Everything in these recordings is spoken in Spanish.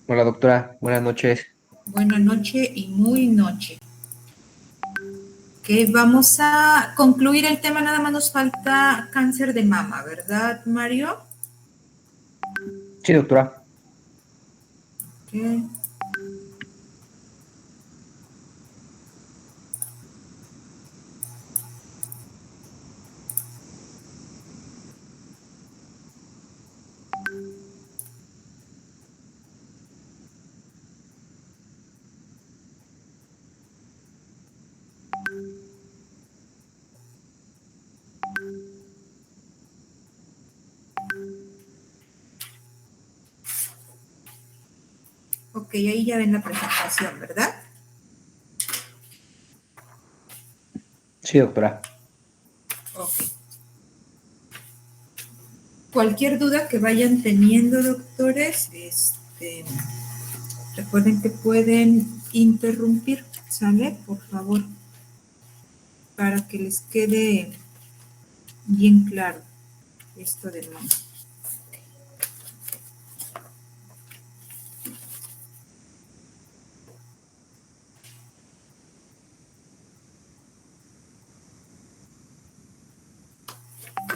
Hola doctora, buenas noches. Buenas noches y muy noche. Que vamos a concluir el tema, nada más nos falta cáncer de mama, ¿verdad, Mario? Sí, doctora. Okay. Ok, ahí ya ven la presentación, ¿verdad? Sí, doctora. Ok. Cualquier duda que vayan teniendo, doctores, recuerden que pueden interrumpir, ¿sale? Por favor, para que les quede bien claro esto del mama.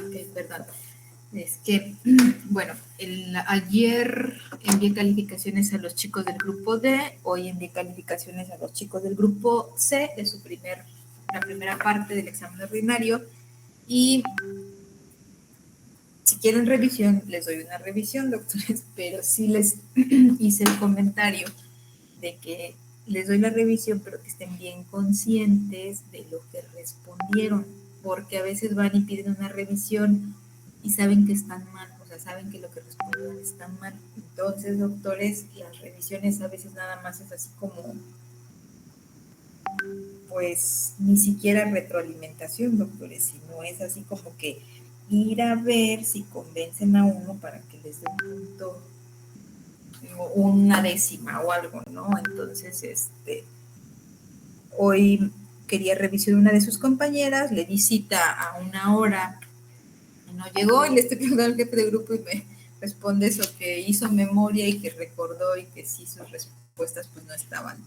Okay, perdón. Es que, bueno, ayer envié calificaciones a los chicos del grupo D, hoy envié calificaciones a los chicos del grupo C de la primera parte del examen ordinario y si quieren revisión, les doy una revisión, doctores, pero sí les hice el comentario de que les doy la revisión, pero que estén bien conscientes de lo que respondieron, porque a veces van y piden una revisión y saben que están mal, o sea, saben que lo que respondieron está mal. Entonces, doctores, las revisiones a veces nada más es así como, pues, ni siquiera retroalimentación, doctores, sino es así como que ir a ver si convencen a uno para que les dé un punto, una décima o algo, ¿no? Entonces, hoy quería revisar una de sus compañeras, le di cita a una hora, no llegó y le estoy preguntando al jefe de grupo y me responde eso, que hizo memoria y que recordó y que sí sus respuestas pues no estaban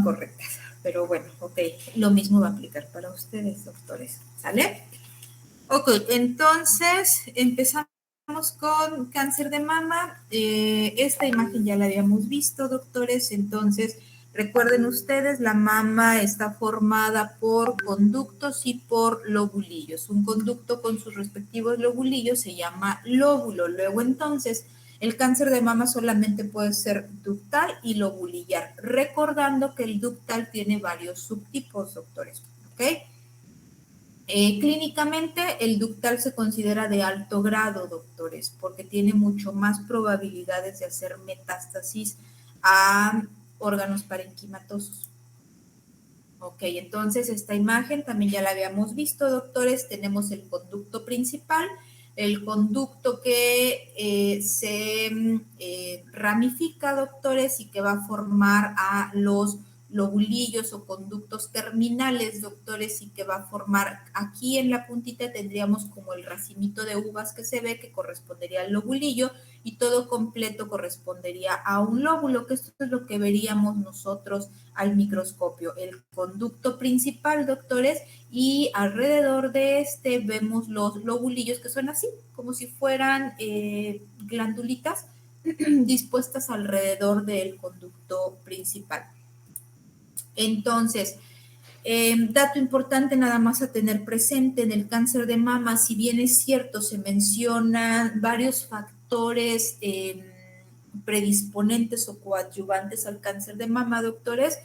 correctas. Pero bueno, ok, lo mismo va a aplicar para ustedes, doctores, ¿sale? Ok, entonces empezamos con cáncer de mama. Esta imagen ya la habíamos visto, doctores. Entonces, recuerden ustedes, la mama está formada por conductos y por lobulillos. Un conducto con sus respectivos lobulillos se llama lóbulo. Luego, entonces, el cáncer de mama solamente puede ser ductal y lobulillar. Recordando que el ductal tiene varios subtipos, doctores. ¿Ok? Clínicamente, el ductal se considera de alto grado, doctores, porque tiene mucho más probabilidades de hacer metástasis a órganos parenquimatosos. Ok, entonces esta imagen también ya la habíamos visto, doctores. Tenemos el conducto principal, el conducto que se ramifica, doctores, y que va a formar a los lobulillos o conductos terminales, doctores, y que va a formar aquí en la puntita tendríamos como el racimito de uvas que se ve, que correspondería al lobulillo, y todo completo correspondería a un lóbulo, que esto es lo que veríamos nosotros al microscopio. El conducto principal, doctores, y alrededor de este vemos los lobulillos que son así, como si fueran glandulitas dispuestas alrededor del conducto principal. Entonces, dato importante nada más a tener presente en el cáncer de mama, si bien es cierto, se mencionan varios factores predisponentes o coadyuvantes al cáncer de mama, doctores,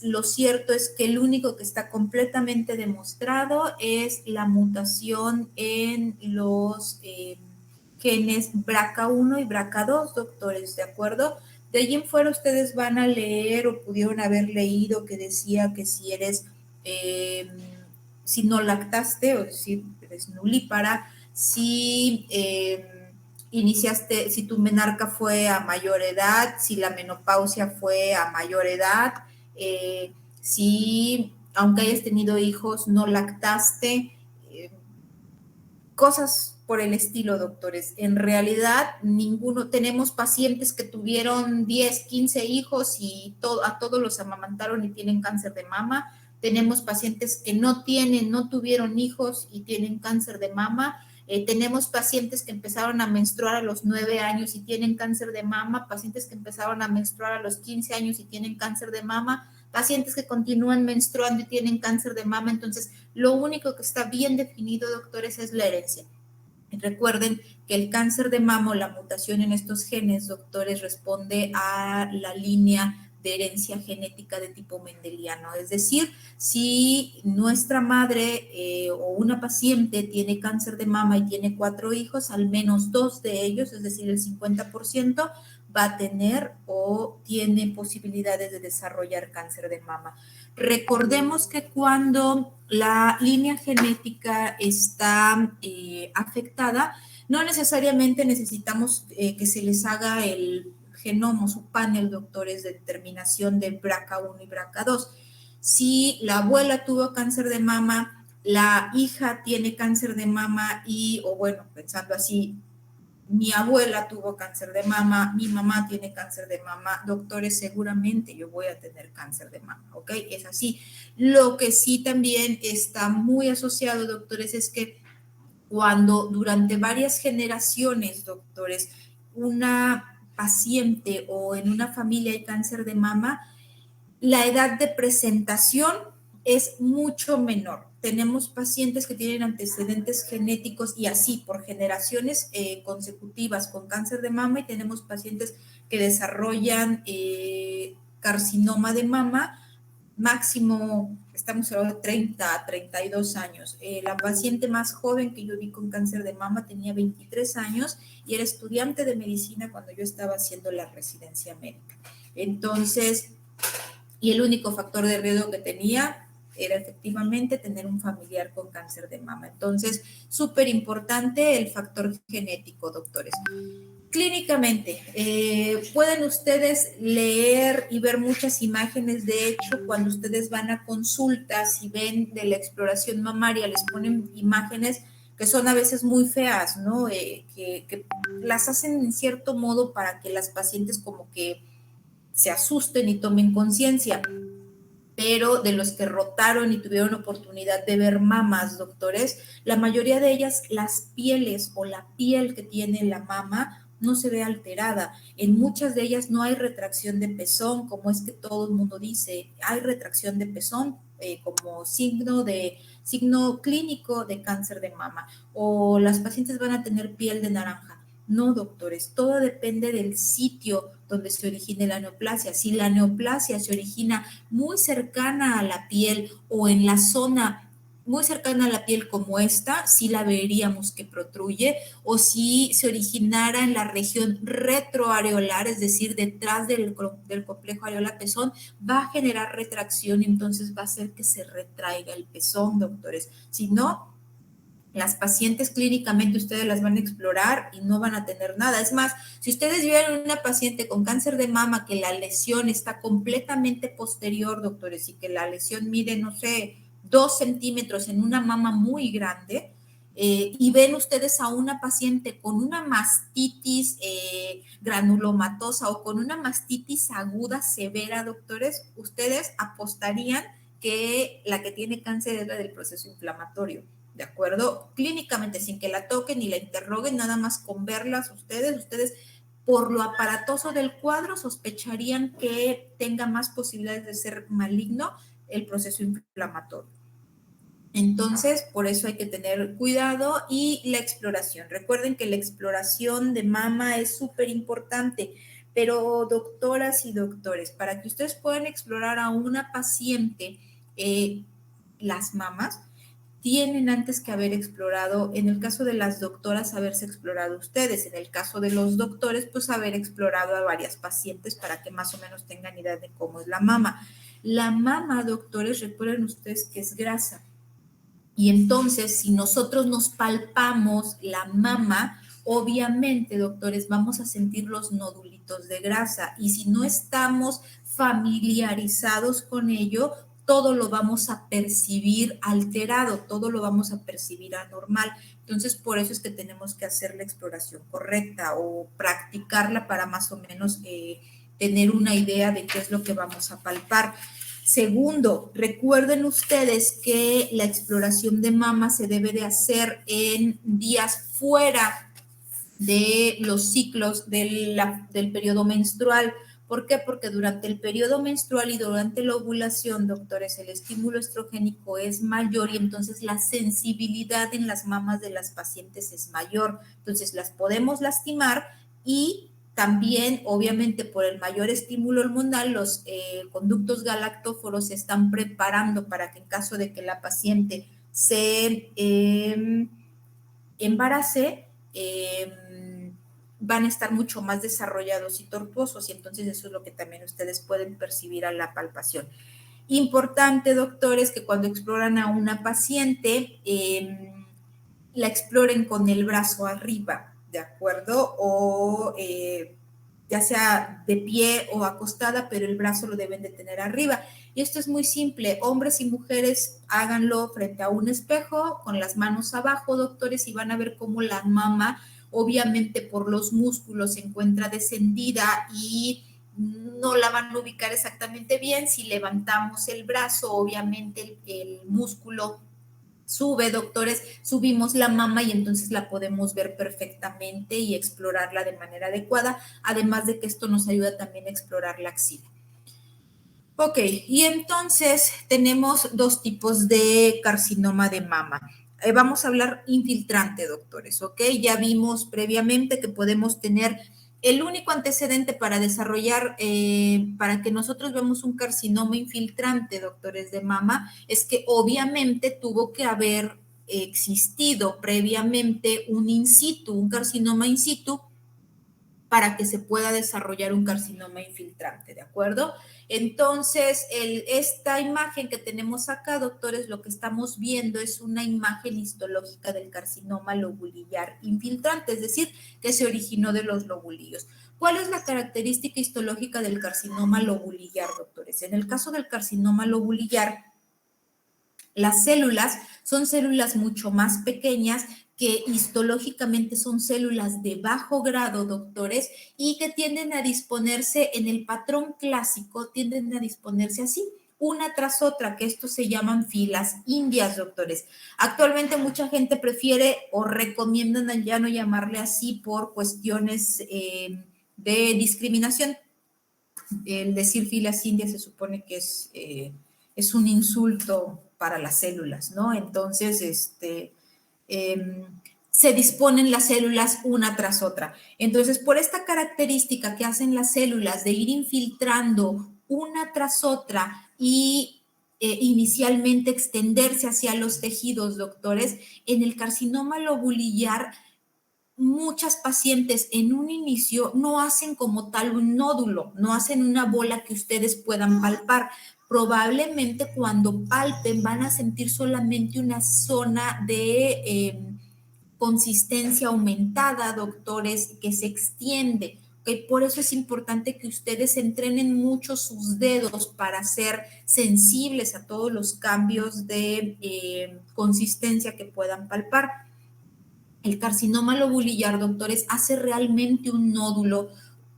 lo cierto es que el único que está completamente demostrado es la mutación en los genes BRCA1 y BRCA2, doctores, ¿de acuerdo? De allí en fuera ustedes van a leer o pudieron haber leído que decía que si eres, si no lactaste, o si eres nulípara, si tu menarca fue a mayor edad, si la menopausia fue a mayor edad, si aunque hayas tenido hijos no lactaste, cosas por el estilo, doctores. En realidad, tenemos pacientes que tuvieron 10, 15 hijos y a todos los amamantaron y tienen cáncer de mama. Tenemos pacientes que no tuvieron hijos y tienen cáncer de mama. Tenemos pacientes que empezaron a menstruar a los 9 años y tienen cáncer de mama, pacientes que empezaron a menstruar a los 15 años y tienen cáncer de mama, pacientes que continúan menstruando y tienen cáncer de mama. Entonces, lo único que está bien definido, doctores, es la herencia. Recuerden que el cáncer de mama o la mutación en estos genes, doctores, responde a la línea de herencia genética de tipo mendeliano. Es decir, si nuestra madre o una paciente tiene cáncer de mama y tiene 4 hijos, al menos 2 de ellos, es decir, el 50%, va a tener o tiene posibilidades de desarrollar cáncer de mama. Recordemos que cuando la línea genética está afectada, no necesariamente necesitamos que se les haga el genoma, su panel, doctores, de determinación de BRCA1 y BRCA2. Si la abuela tuvo cáncer de mama, la hija tiene cáncer de mama o bueno, pensando así, mi abuela tuvo cáncer de mama, mi mamá tiene cáncer de mama, doctores, seguramente yo voy a tener cáncer de mama, ¿ok? Es así. Lo que sí también está muy asociado, doctores, es que cuando durante varias generaciones, doctores, una paciente o en una familia hay cáncer de mama, la edad de presentación es mucho menor. Tenemos pacientes que tienen antecedentes genéticos y así por generaciones consecutivas con cáncer de mama, y tenemos pacientes que desarrollan carcinoma de mama máximo, estamos hablando de 30 a 32 años. La paciente más joven que yo vi con cáncer de mama tenía 23 años y era estudiante de medicina cuando yo estaba haciendo la residencia médica. Entonces, y el único factor de riesgo que tenía era efectivamente tener un familiar con cáncer de mama. Entonces, súper importante el factor genético, doctores. Clínicamente, pueden ustedes leer y ver muchas imágenes. De hecho, cuando ustedes van a consultas y ven de la exploración mamaria, les ponen imágenes que son a veces muy feas, ¿no? Que las hacen en cierto modo para que las pacientes como que se asusten y tomen conciencia. Pero de los que rotaron y tuvieron oportunidad de ver mamas, doctores, la mayoría de ellas, las pieles o la piel que tiene la mama no se ve alterada. En muchas de ellas no hay retracción de pezón, como es que todo el mundo dice, hay retracción de pezón como signo clínico de cáncer de mama, o las pacientes van a tener piel de naranja. No, doctores, todo depende del sitio donde se origine la neoplasia. Si la neoplasia se origina muy cercana a la piel o en la zona muy cercana a la piel como esta, sí la veríamos que protruye, o si se originara en la región retroareolar, es decir, detrás del complejo areola-pezón, va a generar retracción y entonces va a hacer que se retraiga el pezón, doctores. Si no, las pacientes clínicamente ustedes las van a explorar y no van a tener nada. Es más, si ustedes vieron una paciente con cáncer de mama que la lesión está completamente posterior, doctores, y que la lesión mide, no sé, 2 centímetros en una mama muy grande, y ven ustedes a una paciente con una mastitis granulomatosa o con una mastitis aguda severa, doctores, ustedes apostarían que la que tiene cáncer es la del proceso inflamatorio. ¿De acuerdo? Clínicamente, sin que la toquen ni la interroguen, nada más con verlas ustedes por lo aparatoso del cuadro sospecharían que tenga más posibilidades de ser maligno el proceso inflamatorio. Entonces, por eso hay que tener cuidado. Y la exploración. Recuerden que la exploración de mama es súper importante, pero doctoras y doctores, para que ustedes puedan explorar a una paciente las mamas, tienen antes que haber explorado, en el caso de las doctoras, haberse explorado ustedes, en el caso de los doctores, pues haber explorado a varias pacientes para que más o menos tengan idea de cómo es la mama. La mama, doctores, recuerden ustedes que es grasa. Y entonces, si nosotros nos palpamos la mama, obviamente, doctores, vamos a sentir los nodulitos de grasa. Y si no estamos familiarizados con ello, todo lo vamos a percibir alterado, todo lo vamos a percibir anormal. Entonces, por eso es que tenemos que hacer la exploración correcta o practicarla para más o menos tener una idea de qué es lo que vamos a palpar. Segundo, recuerden ustedes que la exploración de mama se debe de hacer en días fuera de los ciclos del periodo menstrual. ¿Por qué? Porque durante el periodo menstrual y durante la ovulación, doctores, el estímulo estrogénico es mayor y entonces la sensibilidad en las mamas de las pacientes es mayor. Entonces las podemos lastimar y también, obviamente, por el mayor estímulo hormonal, los conductos galactóforos se están preparando para que en caso de que la paciente se embarace, van a estar mucho más desarrollados y tortuosos y entonces eso es lo que también ustedes pueden percibir a la palpación. Importante, doctores, que cuando exploran a una paciente, la exploren con el brazo arriba, ¿de acuerdo? O ya sea de pie o acostada, pero el brazo lo deben de tener arriba. Y esto es muy simple, hombres y mujeres háganlo frente a un espejo, con las manos abajo, doctores, y van a ver cómo la mama, obviamente por los músculos, se encuentra descendida y no la van a ubicar exactamente bien. Si levantamos el brazo, obviamente el músculo sube, doctores, subimos la mama y entonces la podemos ver perfectamente y explorarla de manera adecuada, además de que esto nos ayuda también a explorar la axila. Ok, y entonces tenemos dos tipos de carcinoma de mama. Vamos a hablar infiltrante, doctores, ¿ok? Ya vimos previamente que podemos tener el único antecedente para desarrollar, para que nosotros veamos un carcinoma infiltrante, doctores de mama, es que obviamente tuvo que haber existido previamente un in situ, un carcinoma in situ, para que se pueda desarrollar un carcinoma infiltrante, ¿de acuerdo? Entonces, esta imagen que tenemos acá, doctores, lo que estamos viendo es una imagen histológica del carcinoma lobulillar infiltrante, es decir, que se originó de los lobulillos. ¿Cuál es la característica histológica del carcinoma lobulillar, doctores? En el caso del carcinoma lobulillar, las células son células mucho más pequeñas que histológicamente son células de bajo grado, doctores, y que tienden a disponerse en el patrón clásico, tienden a disponerse así, una tras otra, que esto se llaman filas indias, doctores. Actualmente mucha gente prefiere o recomiendan ya no llamarle así por cuestiones de discriminación. El decir filas indias se supone que es un insulto para las células, ¿no? Entonces, se disponen las células una tras otra. Entonces, por esta característica que hacen las células de ir infiltrando una tras otra y inicialmente extenderse hacia los tejidos, doctores, en el carcinoma lobulillar, muchas pacientes en un inicio no hacen como tal un nódulo, no hacen una bola que ustedes puedan palpar. Probablemente cuando palpen van a sentir solamente una zona de consistencia aumentada, doctores, que se extiende. ¿Okay? Por eso es importante que ustedes entrenen mucho sus dedos para ser sensibles a todos los cambios de consistencia que puedan palpar. El carcinoma lobulillar, doctores, hace realmente un nódulo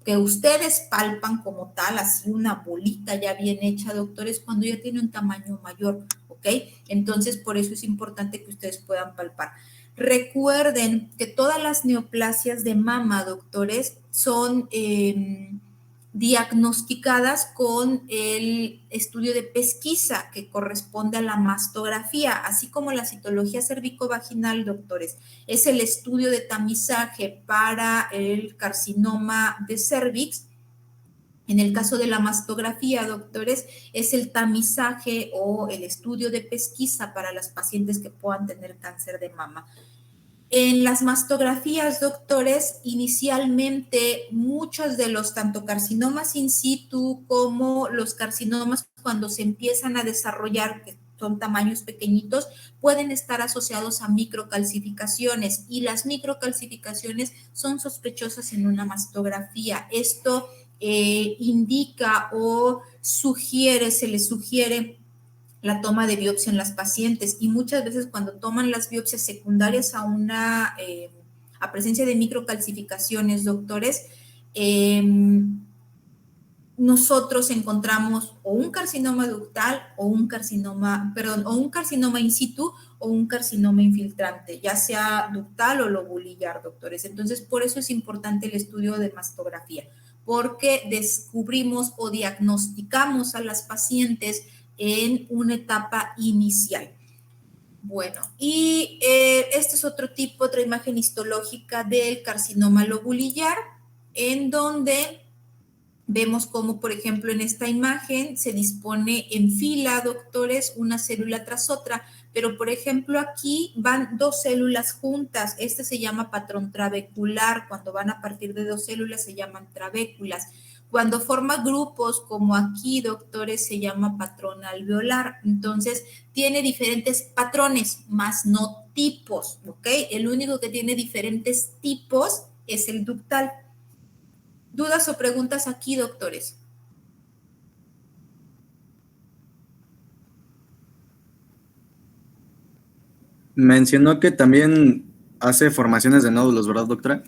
que ustedes palpan como tal, así una bolita ya bien hecha, doctores, cuando ya tiene un tamaño mayor, ¿ok? Entonces, por eso es importante que ustedes puedan palpar. Recuerden que todas las neoplasias de mama, doctores, son diagnosticadas con el estudio de pesquisa que corresponde a la mastografía, así como la citología cervicovaginal, doctores. Es el estudio de tamizaje para el carcinoma de cervix. En el caso de la mastografía, doctores, es el tamizaje o el estudio de pesquisa para las pacientes que puedan tener cáncer de mama. En las mastografías, doctores, inicialmente muchos de los tanto carcinomas in situ como los carcinomas cuando se empiezan a desarrollar, que son tamaños pequeñitos, pueden estar asociados a microcalcificaciones y las microcalcificaciones son sospechosas en una mastografía. Esto indica o sugiere, se le sugiere la toma de biopsia en las pacientes y muchas veces cuando toman las biopsias secundarias a una a presencia de microcalcificaciones, doctores, nosotros encontramos o un carcinoma ductal o un carcinoma, perdón, o un carcinoma in situ o un carcinoma infiltrante, ya sea ductal o lobulillar, doctores. Entonces, por eso es importante el estudio de mastografía, porque descubrimos o diagnosticamos a las pacientes en una etapa inicial. Bueno, y este es otro tipo, otra imagen histológica del carcinoma lobulillar, en donde vemos cómo, por ejemplo, en esta imagen se dispone en fila, doctores, una célula tras otra, pero, por ejemplo, aquí van dos células juntas. Este se llama patrón trabecular. Cuando van a partir de dos células se llaman trabéculas. Cuando forma grupos, como aquí, doctores, se llama patrón alveolar. Entonces, tiene diferentes patrones, más no tipos, ¿ok? El único que tiene diferentes tipos es el ductal. ¿Dudas o preguntas aquí, doctores? Mencionó que también hace formaciones de nódulos, ¿verdad, doctora?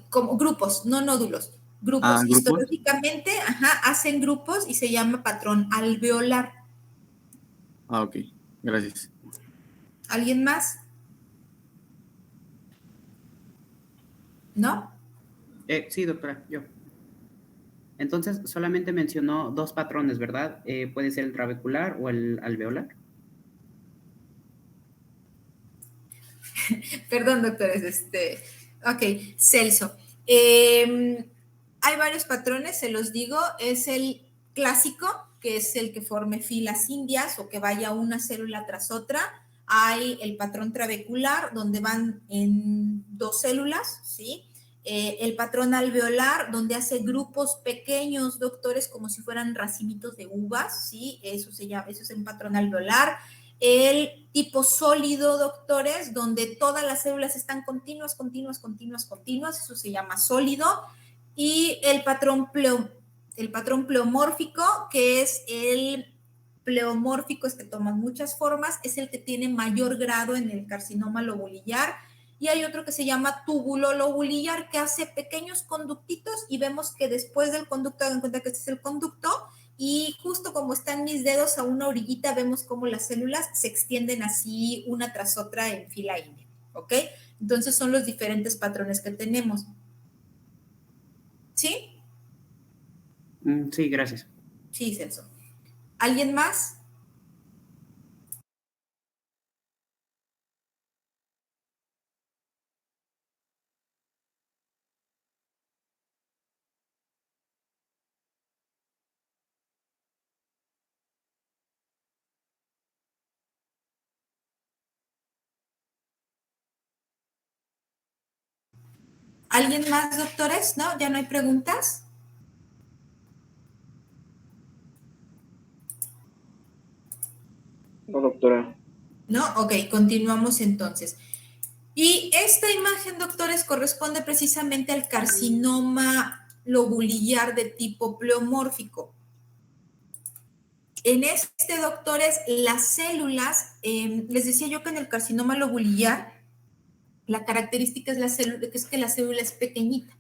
Como grupos, no nódulos. Grupos. Ah, grupos. Histológicamente, hacen grupos y se llama patrón alveolar. Ah, ok. Gracias. ¿Alguien más? ¿No? Sí, doctora, yo. Entonces, solamente mencionó dos patrones, ¿verdad? Puede ser el trabecular o el alveolar. Perdón, doctores. Ok, Celso. Hay varios patrones, se los digo. Es el clásico, que es el que forme filas indias o que vaya una célula tras otra. Hay el patrón trabecular, donde van en dos células, ¿sí? El patrón alveolar, donde hace grupos pequeños, doctores, como si fueran racimitos de uvas, ¿sí? Eso se llama, eso es un patrón alveolar. El tipo sólido, doctores, donde todas las células están continuas, eso se llama sólido. Y el patrón pleomórfico, que es el pleomórfico, es que toma muchas formas, es el que tiene mayor grado en el carcinoma lobulillar. Y hay otro que se llama túbulo lobulillar, que hace pequeños conductitos y vemos que después del conducto, hagan cuenta que este es el conducto, y justo como están mis dedos a una orillita, vemos cómo las células se extienden así una tras otra en fila india, ¿ok? Entonces son los diferentes patrones que tenemos. ¿Sí? Sí, gracias. Sí, Celso. ¿Alguien más? ¿Alguien más, doctores? ¿No? ¿Ya no hay preguntas? No, doctora. ¿No? Ok, continuamos entonces. Y esta imagen, doctores, corresponde precisamente al carcinoma lobulillar de tipo pleomórfico. En este, doctores, las células, les decía yo que en el carcinoma lobulillar, la característica es que la célula es pequeñita,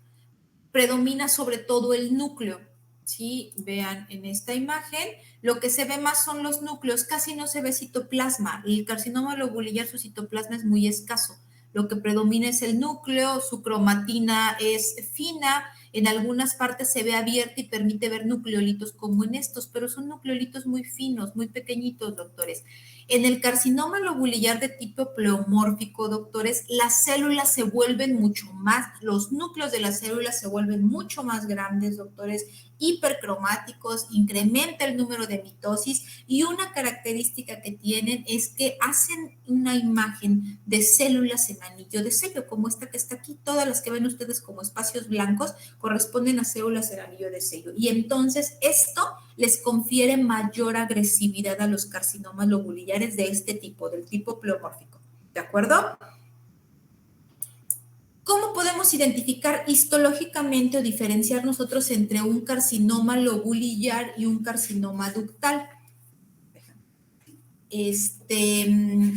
predomina sobre todo el núcleo. ¿Sí? Vean en esta imagen, lo que se ve más son los núcleos, casi no se ve citoplasma. El carcinoma lobulillar, su citoplasma es muy escaso. Lo que predomina es el núcleo, su cromatina es fina, en algunas partes se ve abierta y permite ver nucleolitos como en estos, pero son nucleolitos muy finos, muy pequeñitos, doctores. En el carcinoma lobulillar de tipo pleomórfico, doctores, las células se vuelven mucho más, los núcleos de las células se vuelven mucho más grandes, doctores, hipercromáticos, incrementa el número de mitosis y una característica que tienen es que hacen una imagen de células en anillo de sello, como esta que está aquí. Todas las que ven ustedes como espacios blancos corresponden a células en anillo de sello. Y entonces esto les confiere mayor agresividad a los carcinomas lobulillares de este tipo, del tipo pleomórfico. ¿De acuerdo? ¿Cómo podemos identificar histológicamente o diferenciar nosotros entre un carcinoma lobulillar y un carcinoma ductal? en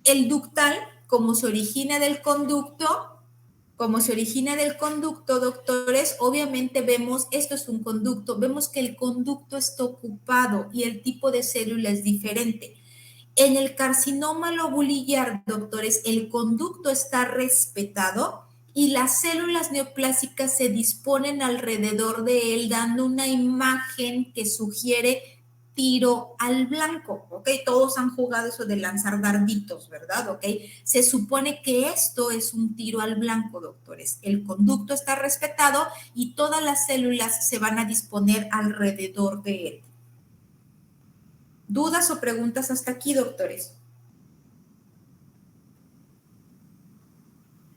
el ductal, como se origina del conducto, doctores, obviamente vemos, esto es un conducto, vemos que el conducto está ocupado y el tipo de célula es diferente. En el carcinoma lobulillar, doctores, el conducto está respetado y las células neoplásicas se disponen alrededor de él, dando una imagen que sugiere tiro al blanco, ¿ok? Todos han jugado eso de lanzar darditos, ¿verdad? ¿Ok? Se supone que esto es un tiro al blanco, doctores. El conducto está respetado y todas las células se van a disponer alrededor de él. ¿Dudas o preguntas hasta aquí, doctores?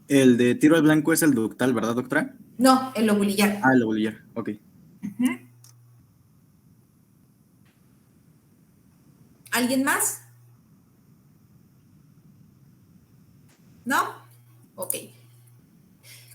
El de tiro al blanco es el ductal, ¿verdad, doctora? No, el lobulillar. Ah, el lobulillar, ok. ¿Alguien más? ¿No? Ok.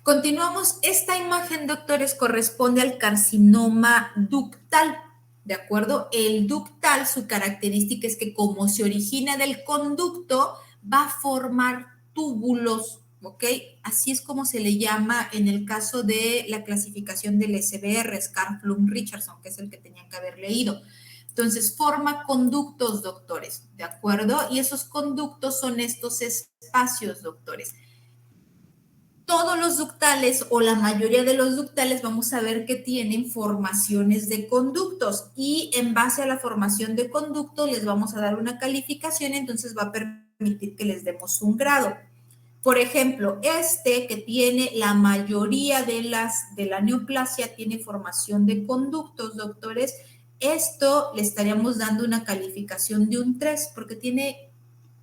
Continuamos. Esta imagen, doctores, corresponde al carcinoma ductal, ¿de acuerdo? El ductal, su característica es que como se origina del conducto, va a formar túbulos, ¿ok? Así es como se le llama en el caso de la clasificación del SBR, Scarf-Blum-Richardson, que es el que tenían que haber leído. Entonces, forma conductos, doctores, ¿de acuerdo? Y esos conductos son estos espacios, doctores. Todos los ductales o la mayoría de los ductales vamos a ver que tienen formaciones de conductos y en base a la formación de conductos les vamos a dar una calificación, entonces va a permitir que les demos un grado. Por ejemplo, este que tiene la mayoría de la neoplasia tiene formación de conductos, doctores. Esto le estaríamos dando una calificación de un 3 porque tiene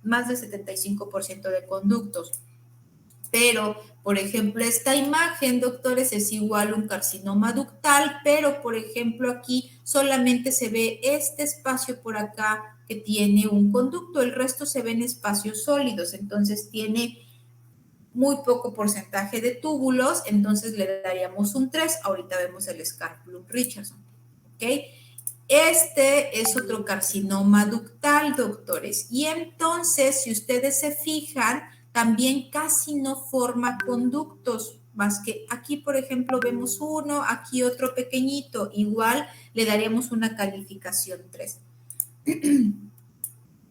más del 75% de conductos. Pero, por ejemplo, esta imagen, doctores, es igual a un carcinoma ductal, pero, por ejemplo, aquí solamente se ve este espacio por acá que tiene un conducto, el resto se ven espacios sólidos, entonces tiene muy poco porcentaje de túbulos, entonces le daríamos un 3, ahorita vemos el Scarf-Blum-Richardson, ¿ok? Este es otro carcinoma ductal, doctores, y entonces, si ustedes se fijan, también casi no forma conductos, más que aquí, por ejemplo, vemos uno, aquí otro pequeñito, igual le daríamos una calificación 3.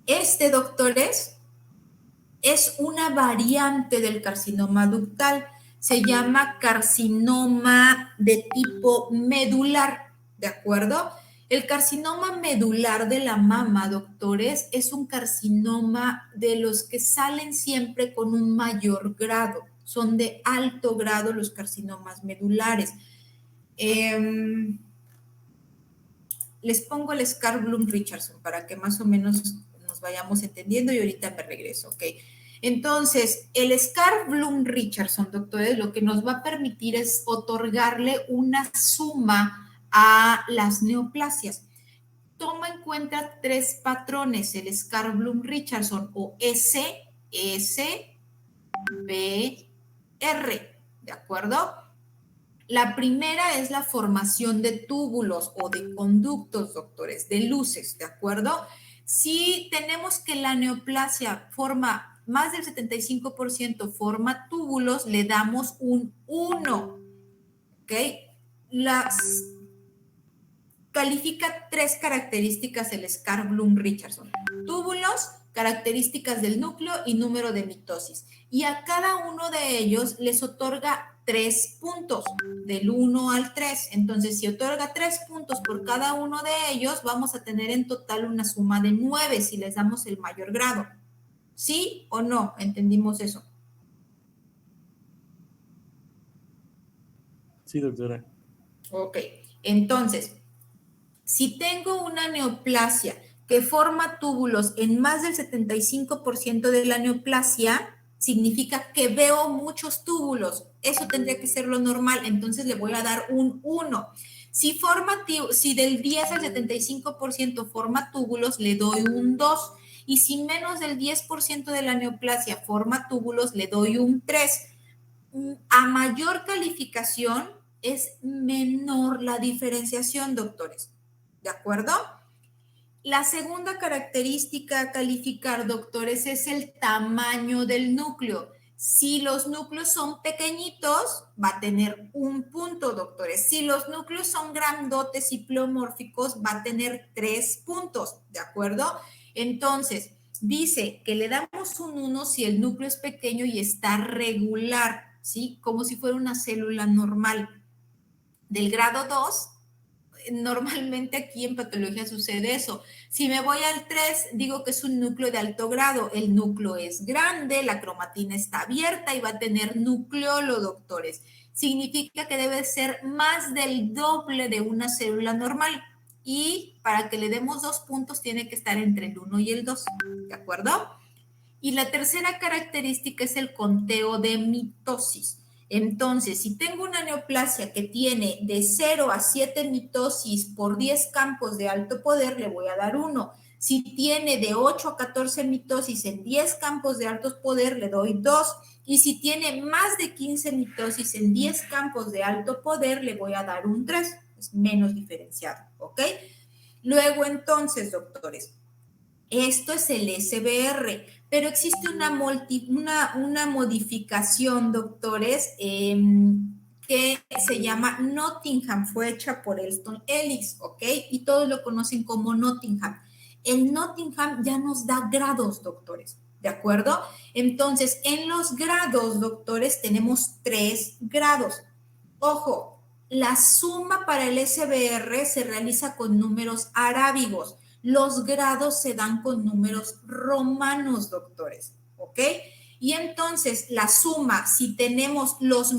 Este, doctores, es una variante del carcinoma ductal, se llama carcinoma de tipo medular, ¿de acuerdo? El carcinoma medular de la mama, doctores, es un carcinoma de los que salen siempre con un mayor grado. Son de alto grado los carcinomas medulares. Les pongo el Scarf-Blum-Richardson para que más o menos nos vayamos entendiendo y ahorita me regreso, ¿ok? Entonces, el Scarf-Blum-Richardson, doctores, lo que nos va a permitir es otorgarle una suma a las neoplasias. Toma en cuenta 3 patrones, el Scarf-Blum-Richardson o S, B, R, ¿de acuerdo? La primera es la formación de túbulos o de conductos, doctores, de luces, ¿de acuerdo? Si tenemos que la neoplasia forma más del 75% forma túbulos, le damos un 1, ¿ok? Califica 3 características el Scarf-Blum-Richardson. Túbulos, características del núcleo y número de mitosis. Y a cada uno de ellos les otorga 3 puntos, del 1 al 3. Entonces, si otorga 3 puntos por cada uno de ellos, vamos a tener en total una suma de 9 si les damos el mayor grado. ¿Sí o no? ¿Entendimos eso? Sí, doctora. Ok, entonces, si tengo una neoplasia que forma túbulos en más del 75% de la neoplasia, significa que veo muchos túbulos. Eso tendría que ser lo normal, entonces le voy a dar un 1. Si del 10 al 75% forma túbulos, le doy un 2. Y si menos del 10% de la neoplasia forma túbulos, le doy un 3. A mayor calificación es menor la diferenciación, doctores. ¿De acuerdo? La segunda característica a calificar, doctores, es el tamaño del núcleo. Si los núcleos son pequeñitos, va a tener un punto, doctores. Si los núcleos son grandotes y pleomórficos, va a tener 3 puntos, ¿de acuerdo? Entonces, dice que le damos un 1 si el núcleo es pequeño y está regular, ¿sí? Como si fuera una célula normal. Del grado 2, normalmente aquí en patología sucede eso. Si me voy al 3, digo que es un núcleo de alto grado. El núcleo es grande, la cromatina está abierta y va a tener nucleolo, doctores. Significa que debe ser más del doble de una célula normal. Y para que le demos 2 puntos, tiene que estar entre el 1 y el 2. ¿De acuerdo? Y la tercera característica es el conteo de mitosis. Entonces, si tengo una neoplasia que tiene de 0 a 7 mitosis por 10 campos de alto poder, le voy a dar 1. Si tiene de 8 a 14 mitosis en 10 campos de alto poder, le doy 2. Y si tiene más de 15 mitosis en 10 campos de alto poder, le voy a dar un 3. Es menos diferenciado, ¿ok? Luego, entonces, doctores, esto es el SBR, pero existe una modificación, doctores, que se llama Nottingham, fue hecha por Elston Ellis, ¿ok? Y todos lo conocen como Nottingham. El Nottingham ya nos da grados, doctores, ¿de acuerdo? Entonces, en los grados, doctores, tenemos 3 grados. Ojo, la suma para el SBR se realiza con números arábigos. Los grados se dan con números romanos, doctores, ¿ok? Y entonces la suma, si tenemos los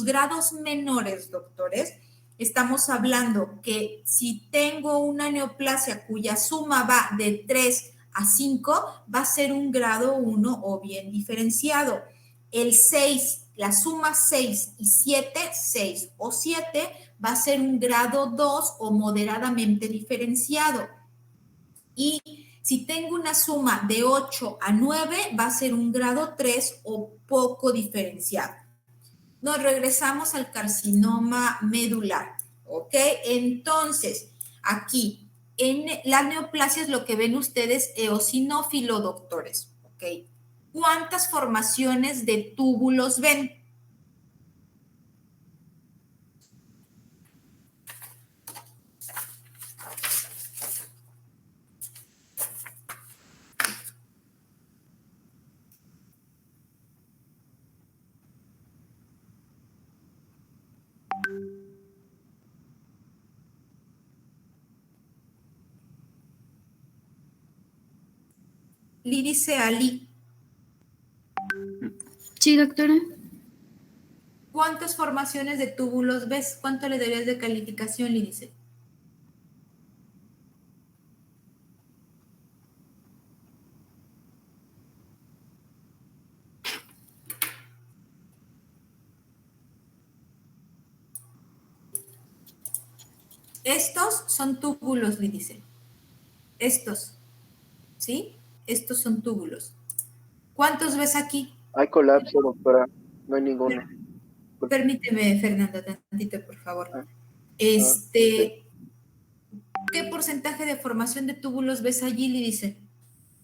grados menores, doctores, estamos hablando que si tengo una neoplasia cuya suma va de 3 a 5, va a ser un grado 1 o bien diferenciado. El 6, la suma 6 y 7, 6 o 7, va a ser un grado 2 o moderadamente diferenciado. Y si tengo una suma de 8 a 9, va a ser un grado 3 o poco diferenciado. Nos regresamos al carcinoma medular, ¿ok? Entonces, aquí, en las neoplasias, lo que ven ustedes, eosinófilo, doctores, ¿ok? ¿Cuántas formaciones de túbulos ven? Lídice Ali. Sí, doctora. ¿Cuántas formaciones de túbulos ves? ¿Cuánto le darías de calificación, Lídice? Estos son túbulos, Lídice. Estos, ¿sí? Estos son túbulos. ¿Cuántos ves aquí? Hay colapso, doctora. No hay ninguno. Permíteme, Fernando, tantito, por favor. Sí. ¿Qué porcentaje de formación de túbulos ves allí, Lídice?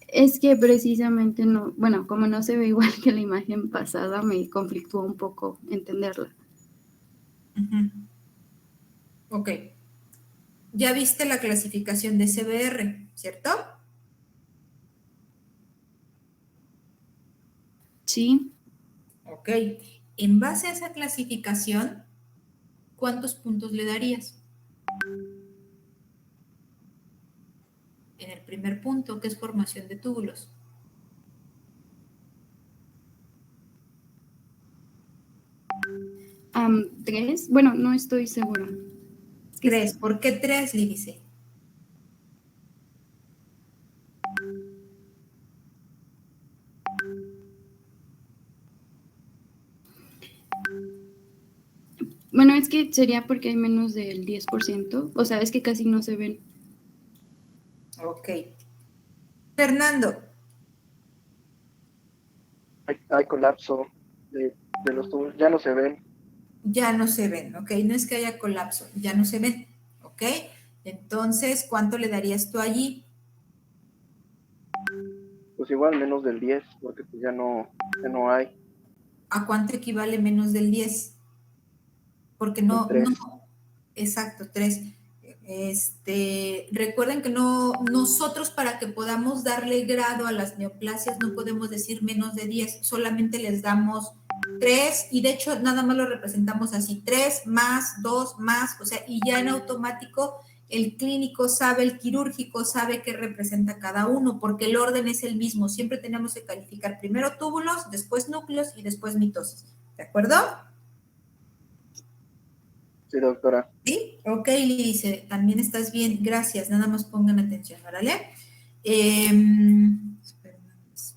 Es que precisamente no, bueno, como no se ve igual que la imagen pasada, me conflictúa un poco entenderla. Ok. Ya viste la clasificación de SBR, ¿cierto? Sí. Ok. En base a esa clasificación, ¿cuántos puntos le darías? En el primer punto, que es formación de túbulos. ¿3? Bueno, no estoy segura. 3. ¿Por qué 3, Lídice? Bueno, es que sería porque hay menos del 10%, o sea, es que casi no se ven. Ok. Fernando. Hay colapso de los tubos. Ya no se ven. Ya no se ven, ¿ok? No es que haya colapso, ya no se ven, ¿ok? Entonces, ¿cuánto le darías tú allí? Pues igual menos del 10, porque pues ya no hay. ¿A cuánto equivale menos del 10? Porque Un 3. exacto, 3. Recuerden que no, nosotros para que podamos darle grado a las neoplasias no podemos decir menos de 10, solamente les damos 3 y de hecho nada más lo representamos así, 3 más, 2 más, o sea, y ya en automático el clínico sabe, el quirúrgico sabe qué representa cada uno, porque el orden es el mismo, siempre tenemos que calificar primero túbulos, después núcleos y después mitosis, ¿de acuerdo? Sí, doctora. Sí, ok, dice, también estás bien, gracias, nada más pongan atención, ¿vale? Espera una vez.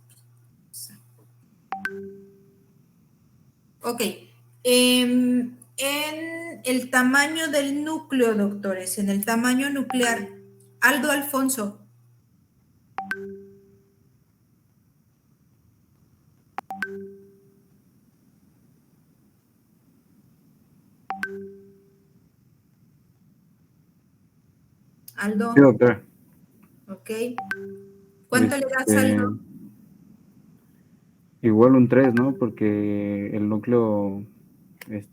Ok, en el tamaño del núcleo, doctores, en el tamaño nuclear, Aldo Alfonso. Aldo, Sí, doctora. ok. ¿Cuánto le das, Este, Aldo? igual un 3, ¿no? Porque el núcleo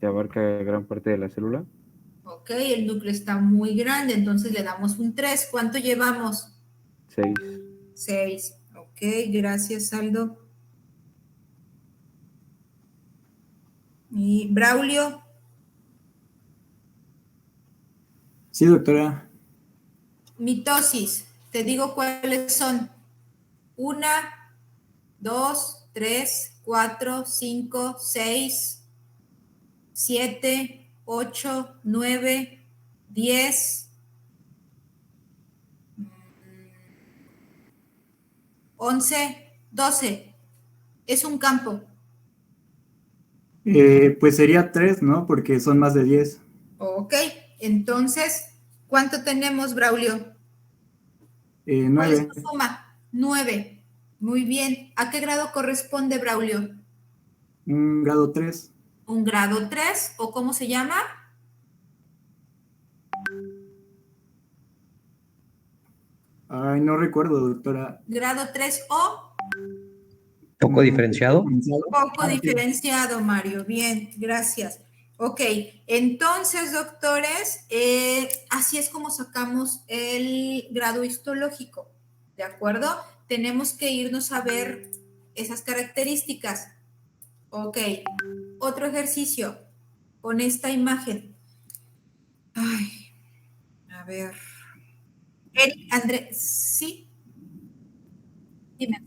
abarca gran parte de la célula. Ok, el núcleo está muy grande, entonces le damos un 3. ¿Cuánto llevamos? 6. 6. Ok, gracias, Aldo. Y Braulio, Sí, doctora. mitosis. Te digo cuáles son. 1, 2, 3, 4, 5, 6, 7, 8, 9, 10, 11, 12. Es un campo. Pues sería 3, ¿no? Porque son más de 10. Ok, entonces, ¿cuánto tenemos, Braulio? ¿Cuál es 9. tu suma? 9. Muy bien. ¿A qué grado corresponde, Braulio? Un grado 3. ¿Un grado 3 o cómo se llama? Ay, no recuerdo, doctora. Grado 3 o Poco diferenciado. poco Ah, sí. diferenciado, Mario. Bien, gracias. Ok, entonces, doctores, así es como sacamos el grado histológico, ¿de acuerdo? Tenemos que irnos a ver esas características. Ok, otro ejercicio con esta imagen. Ay, a ver. Eric, Andrés, sí, dime.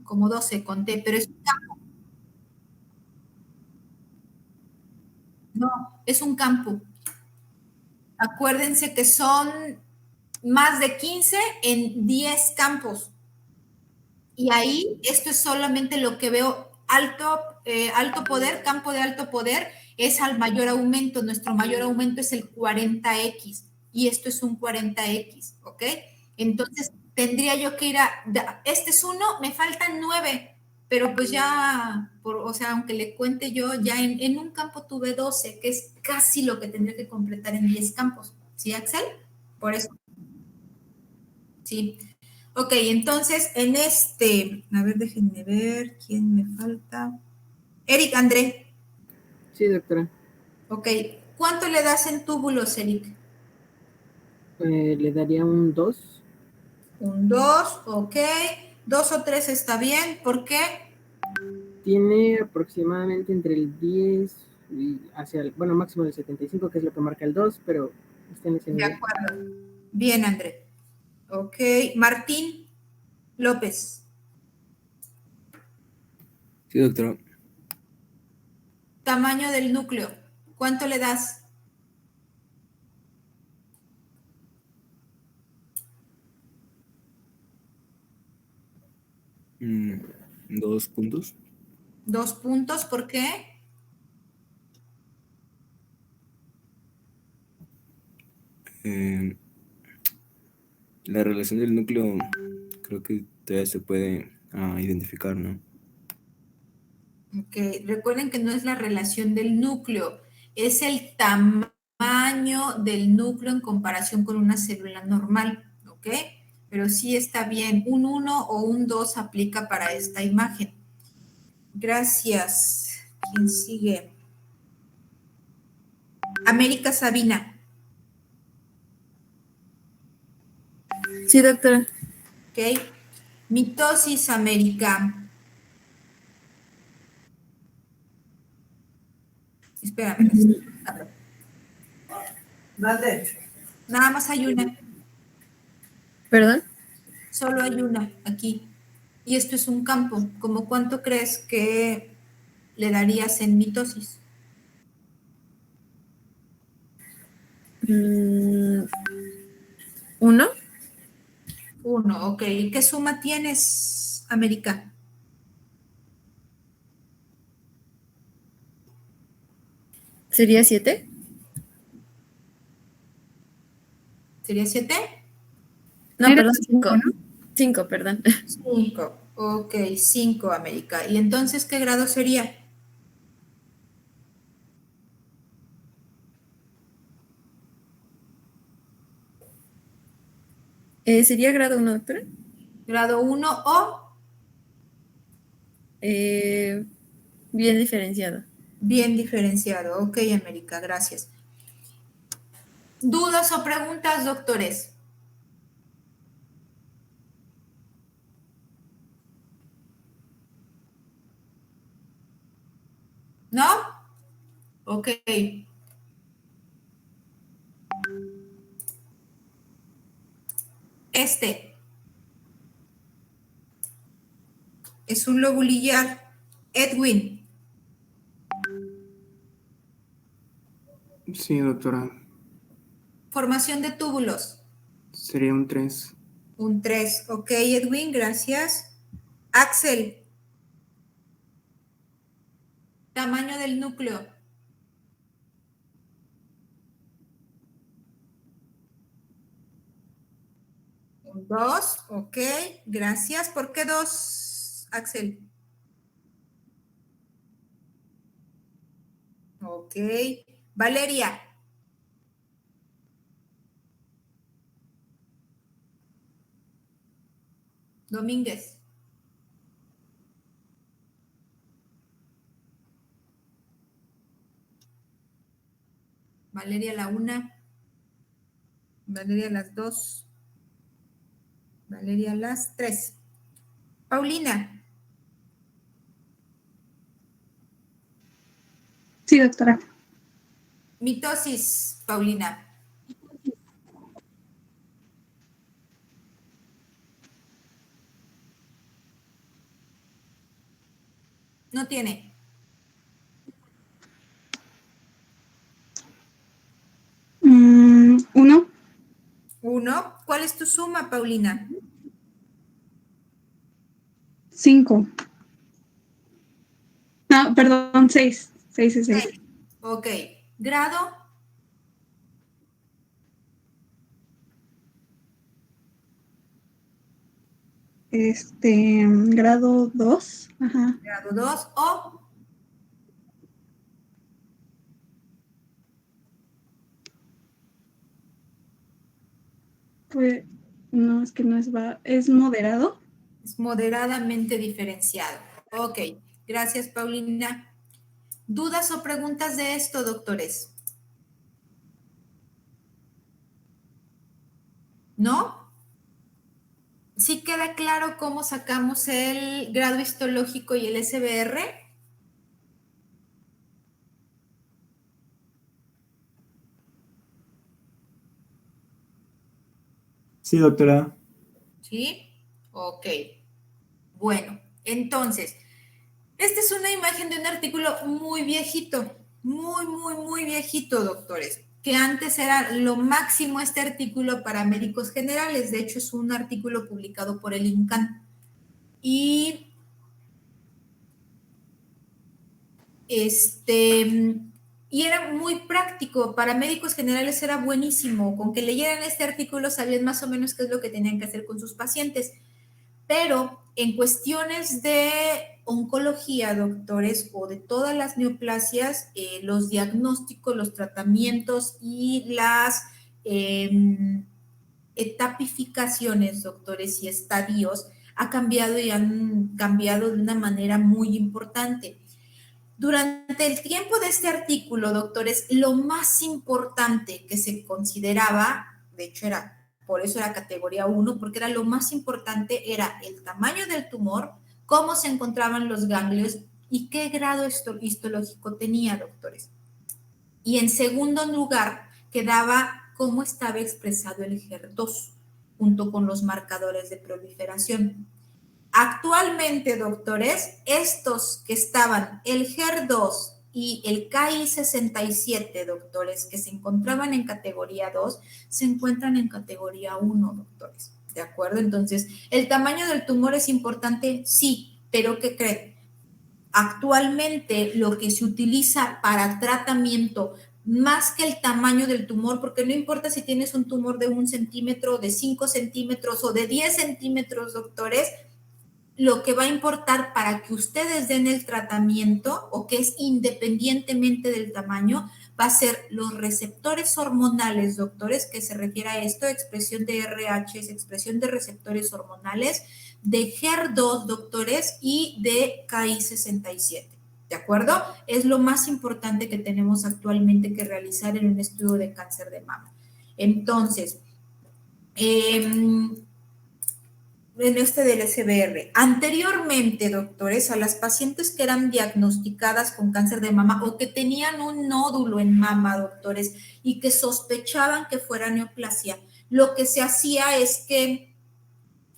Como 12 conté, pero no, es un campo. Acuérdense que son más de 15 en 10 campos. Y ahí, esto es solamente lo que veo, alto poder, campo de alto poder, es al mayor aumento. Nuestro mayor aumento es el 40X y esto es un 40X, ¿ok? Entonces, tendría yo que ir este es uno, me faltan 9, pero pues ya, o sea, aunque le cuente yo, ya en un campo tuve 12, que es casi lo que tendría que completar en 10 campos. ¿Sí, Axel? Por eso. Sí. Ok, entonces a ver, déjenme ver quién me falta. Eric, André. Sí, doctora. Ok, ¿cuánto le das en túbulos, Eric? Le daría un 2. Un 2, ok. 2 o 3 está bien. ¿Por qué? Tiene aproximadamente entre el 10 y hacia el, bueno, máximo del 75, que es lo que marca el 2, pero está en ese De nivel. acuerdo. Bien, André. Ok, Martín López. Sí, doctora. Tamaño del núcleo. ¿Cuánto le das? Mm, 2 puntos. 2 puntos, ¿por qué? Eh, la relación del núcleo creo que todavía se puede identificar, ¿no? Ok, recuerden que no es la relación del núcleo, es el tamaño del núcleo en comparación con una célula normal, ¿ok? Pero sí está bien, un 1 o un 2 aplica para esta imagen. Gracias. ¿Quién sigue? América Sabina. Sí, doctora. Ok. Mitosis, América. Espérame. Nada más hay una. ¿Perdón? Solo hay una aquí. Y esto es un campo. ¿Cómo cuánto crees que le darías en mitosis? 1. 1, ok. ¿Qué suma tienes, América? ¿Sería 7? ¿Sería 7? No, Era perdón, 5. 5, ¿no? 5, perdón. 5. Ok, 5, América. ¿Y entonces qué grado sería? ¿Sería grado 1, doctora? Grado 1 o Bien diferenciado. bien diferenciado. Ok, América, gracias. ¿Dudas o preguntas, doctores? ¿No? Ok. Este es un lobulillar. Edwin, Sí, doctora. formación de túbulos. Sería un 3. Un 3. Ok, Edwin, gracias. Axel, tamaño del núcleo. Un 2, ok, gracias. ¿Por qué 2, Axel? Ok. Valeria. Domínguez. Valeria la 1. Valeria las 2. Valeria las 3. Paulina. Sí, doctora. Mitosis, Paulina. No tiene. 1. 1. ¿Cuál es tu suma, Paulina? 5. No, perdón, 6. 6 es 6. Ok. ¿Grado? Grado 2. Ajá. Grado 2 o Pues, no, es que no es moderado. es moderadamente diferenciado. Ok. Gracias, Paulina. ¿Dudas o preguntas de esto, doctores? ¿No? ¿Sí queda claro cómo sacamos el grado histológico y el SBR? Sí, doctora. ¿Sí? Ok. Bueno, entonces, esta es una imagen de un artículo muy viejito, muy viejito, doctores, que antes era lo máximo este artículo para médicos generales. De hecho, es un artículo publicado por el INCAN. Y era muy práctico, para médicos generales era buenísimo, con que leyeran este artículo sabían más o menos qué es lo que tenían que hacer con sus pacientes, pero en cuestiones de oncología, doctores, o de todas las neoplasias, los diagnósticos, los tratamientos y las etapificaciones, doctores, y estadios ha cambiado y han cambiado de una manera muy importante. Durante el tiempo de este artículo, doctores, lo más importante que se consideraba, de hecho por eso era categoría 1, porque era lo más importante, era el tamaño del tumor, cómo se encontraban los ganglios y qué grado histológico tenía, doctores. Y en segundo lugar, quedaba cómo estaba expresado el HER2, junto con los marcadores de proliferación. Actualmente, doctores, estos que estaban, el HER2 y el KI67, doctores, que se encontraban en categoría 2, se encuentran en categoría 1, doctores. ¿De acuerdo? Entonces, ¿el tamaño del tumor es importante? Sí, pero ¿qué creen? Actualmente lo que se utiliza para tratamiento, más que el tamaño del tumor, porque no importa si tienes un tumor de 1 centímetro, de 5 centímetros o de 10 centímetros, doctores, lo que va a importar para que ustedes den el tratamiento, o que es independientemente del tamaño, va a ser los receptores hormonales, doctores, que se refiere a esto, expresión de RH, expresión de receptores hormonales, de HER2, doctores, y de KI67. ¿De acuerdo? Es lo más importante que tenemos actualmente que realizar en un estudio de cáncer de mama. Entonces, en este del SBR. Anteriormente, doctores, a las pacientes que eran diagnosticadas con cáncer de mama o que tenían un nódulo en mama, doctores, y que sospechaban que fuera neoplasia, lo que se hacía es que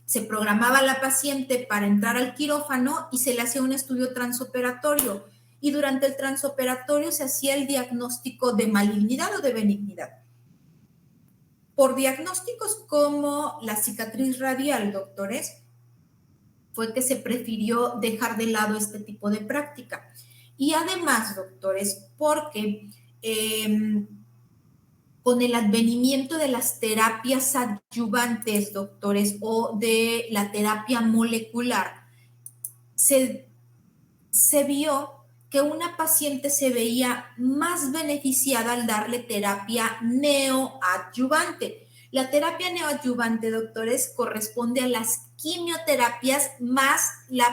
se programaba a la paciente para entrar al quirófano y se le hacía un estudio transoperatorio. Y durante el transoperatorio se hacía el diagnóstico de malignidad o de benignidad. Por diagnósticos como la cicatriz radial, doctores, fue que se prefirió dejar de lado este tipo de práctica. Y además, doctores, porque con el advenimiento de las terapias adyuvantes, doctores, o de la terapia molecular, se vio que una paciente se veía más beneficiada al darle terapia neoadyuvante. La terapia neoadyuvante, doctores, corresponde a las quimioterapias más la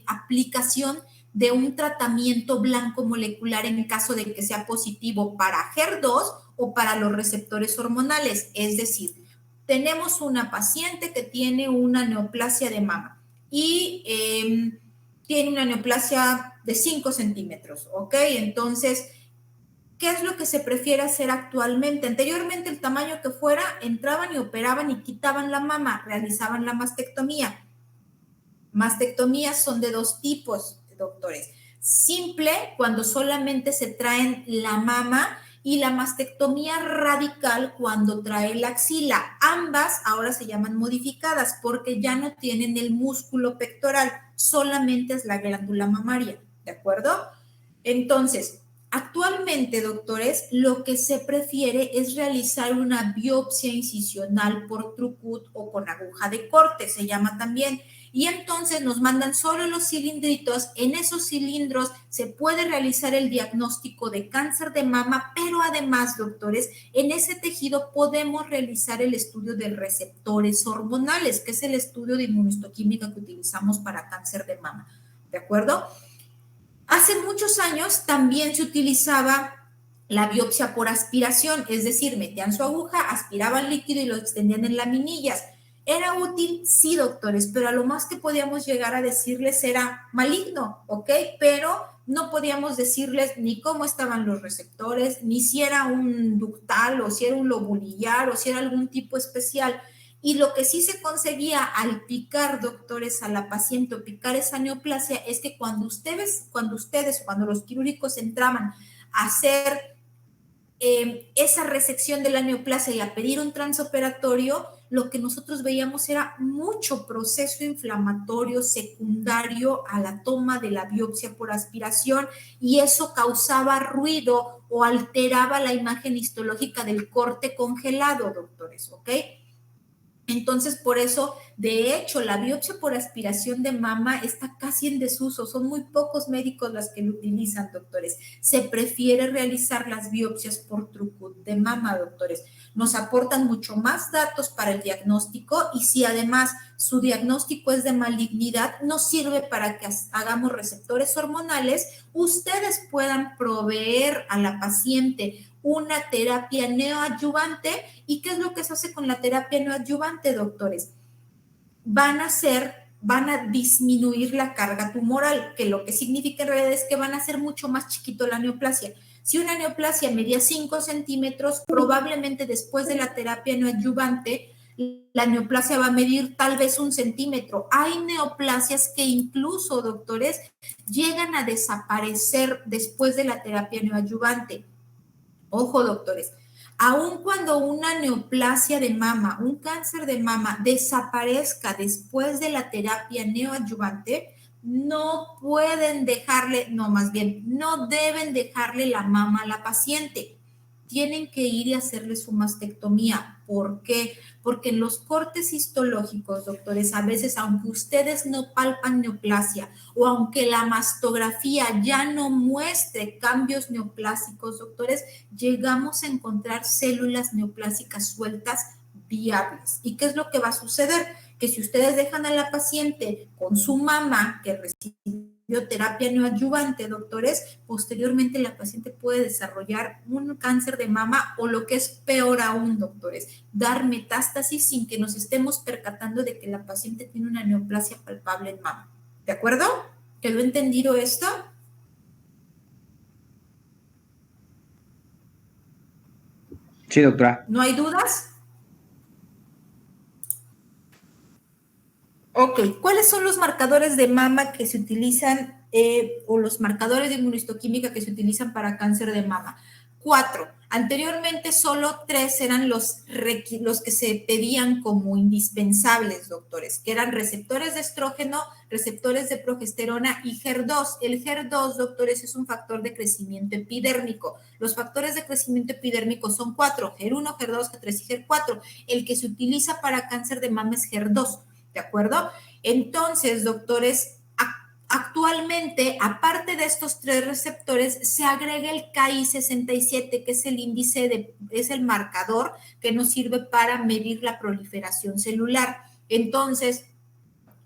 aplicación de un tratamiento blanco molecular en caso de que sea positivo para HER2 o para los receptores hormonales. Es decir, tenemos una paciente que tiene una neoplasia de mama y tiene una neoplasia de 5 centímetros, ¿ok? Entonces, ¿qué es lo que se prefiere hacer actualmente? Anteriormente, el tamaño que fuera, entraban y operaban y quitaban la mama, realizaban la mastectomía. Mastectomías son de 2 tipos, doctores. Simple, cuando solamente se traen la mama, y la mastectomía radical cuando trae la axila. Ambas ahora se llaman modificadas porque ya no tienen el músculo pectoral, solamente es la glándula mamaria, ¿de acuerdo? Entonces, actualmente, doctores, lo que se prefiere es realizar una biopsia incisional por Trucut o con aguja de corte, se llama también. Y entonces nos mandan solo los cilindritos. En esos cilindros se puede realizar el diagnóstico de cáncer de mama, pero además, doctores, en ese tejido podemos realizar el estudio de receptores hormonales, que es el estudio de inmunohistoquímica que utilizamos para cáncer de mama, ¿de acuerdo? Hace muchos años también se utilizaba la biopsia por aspiración, es decir, metían su aguja, aspiraban líquido y lo extendían en laminillas. ¿Era útil? Sí, doctores, pero a lo más que podíamos llegar a decirles era maligno, ¿ok? Pero no podíamos decirles ni cómo estaban los receptores, ni si era un ductal o si era un lobulillar o si era algún tipo especial. Y lo que sí se conseguía al picar, doctores, a la paciente o picar esa neoplasia es que cuando los quirúrgicos entraban a hacer esa resección de la neoplasia y a pedir un transoperatorio, lo que nosotros veíamos era mucho proceso inflamatorio secundario a la toma de la biopsia por aspiración, y eso causaba ruido o alteraba la imagen histológica del corte congelado, doctores, ¿ok? Entonces, por eso, de hecho, la biopsia por aspiración de mama está casi en desuso. Son muy pocos médicos los que lo utilizan, doctores. Se prefiere realizar las biopsias por Trucut de mama, doctores. Nos aportan mucho más datos para el diagnóstico y si además su diagnóstico es de malignidad, nos sirve para que hagamos receptores hormonales, ustedes puedan proveer a la paciente una terapia neoadyuvante. ¿Y qué es lo que se hace con la terapia neoadyuvante, doctores? Van a disminuir la carga tumoral, que lo que significa en realidad es que van a hacer mucho más chiquito la neoplasia. Si una neoplasia medía 5 centímetros, probablemente después de la terapia neoadyuvante, la neoplasia va a medir tal vez 1 centímetro. Hay neoplasias que incluso, doctores, llegan a desaparecer después de la terapia neoadyuvante. Ojo, doctores, aun cuando una neoplasia de mama, un cáncer de mama desaparezca después de la terapia neoadyuvante, no pueden dejarle, no, más bien, no deben dejarle la mama a la paciente. Tienen que ir y hacerle su mastectomía. ¿Por qué? Porque en los cortes histológicos, doctores, a veces, aunque ustedes no palpan neoplasia o aunque la mastografía ya no muestre cambios neoplásicos, doctores, llegamos a encontrar células neoplásicas sueltas viables. ¿Y qué es lo que va a suceder? Que si ustedes dejan a la paciente con su mama que recibió terapia neoadyuvante, doctores, posteriormente la paciente puede desarrollar un cáncer de mama o lo que es peor aún, doctores, dar metástasis sin que nos estemos percatando de que la paciente tiene una neoplasia palpable en mama. ¿De acuerdo? ¿Quedó entendido esto? Sí, doctora. ¿No hay dudas? Ok, ¿cuáles son los marcadores de mama que se utilizan o los marcadores de inmunohistoquímica que se utilizan para cáncer de mama? 4. Anteriormente solo 3 eran los que se pedían como indispensables, doctores, que eran receptores de estrógeno, receptores de progesterona y HER2. El HER2, doctores, es un factor de crecimiento epidérmico. Los factores de crecimiento epidérmico son 4, HER1, HER2, HER3 y HER4. El que se utiliza para cáncer de mama es HER2. ¿De acuerdo? Entonces, doctores, actualmente, aparte de estos 3 receptores, se agrega el Ki67, que es el es el marcador que nos sirve para medir la proliferación celular. Entonces,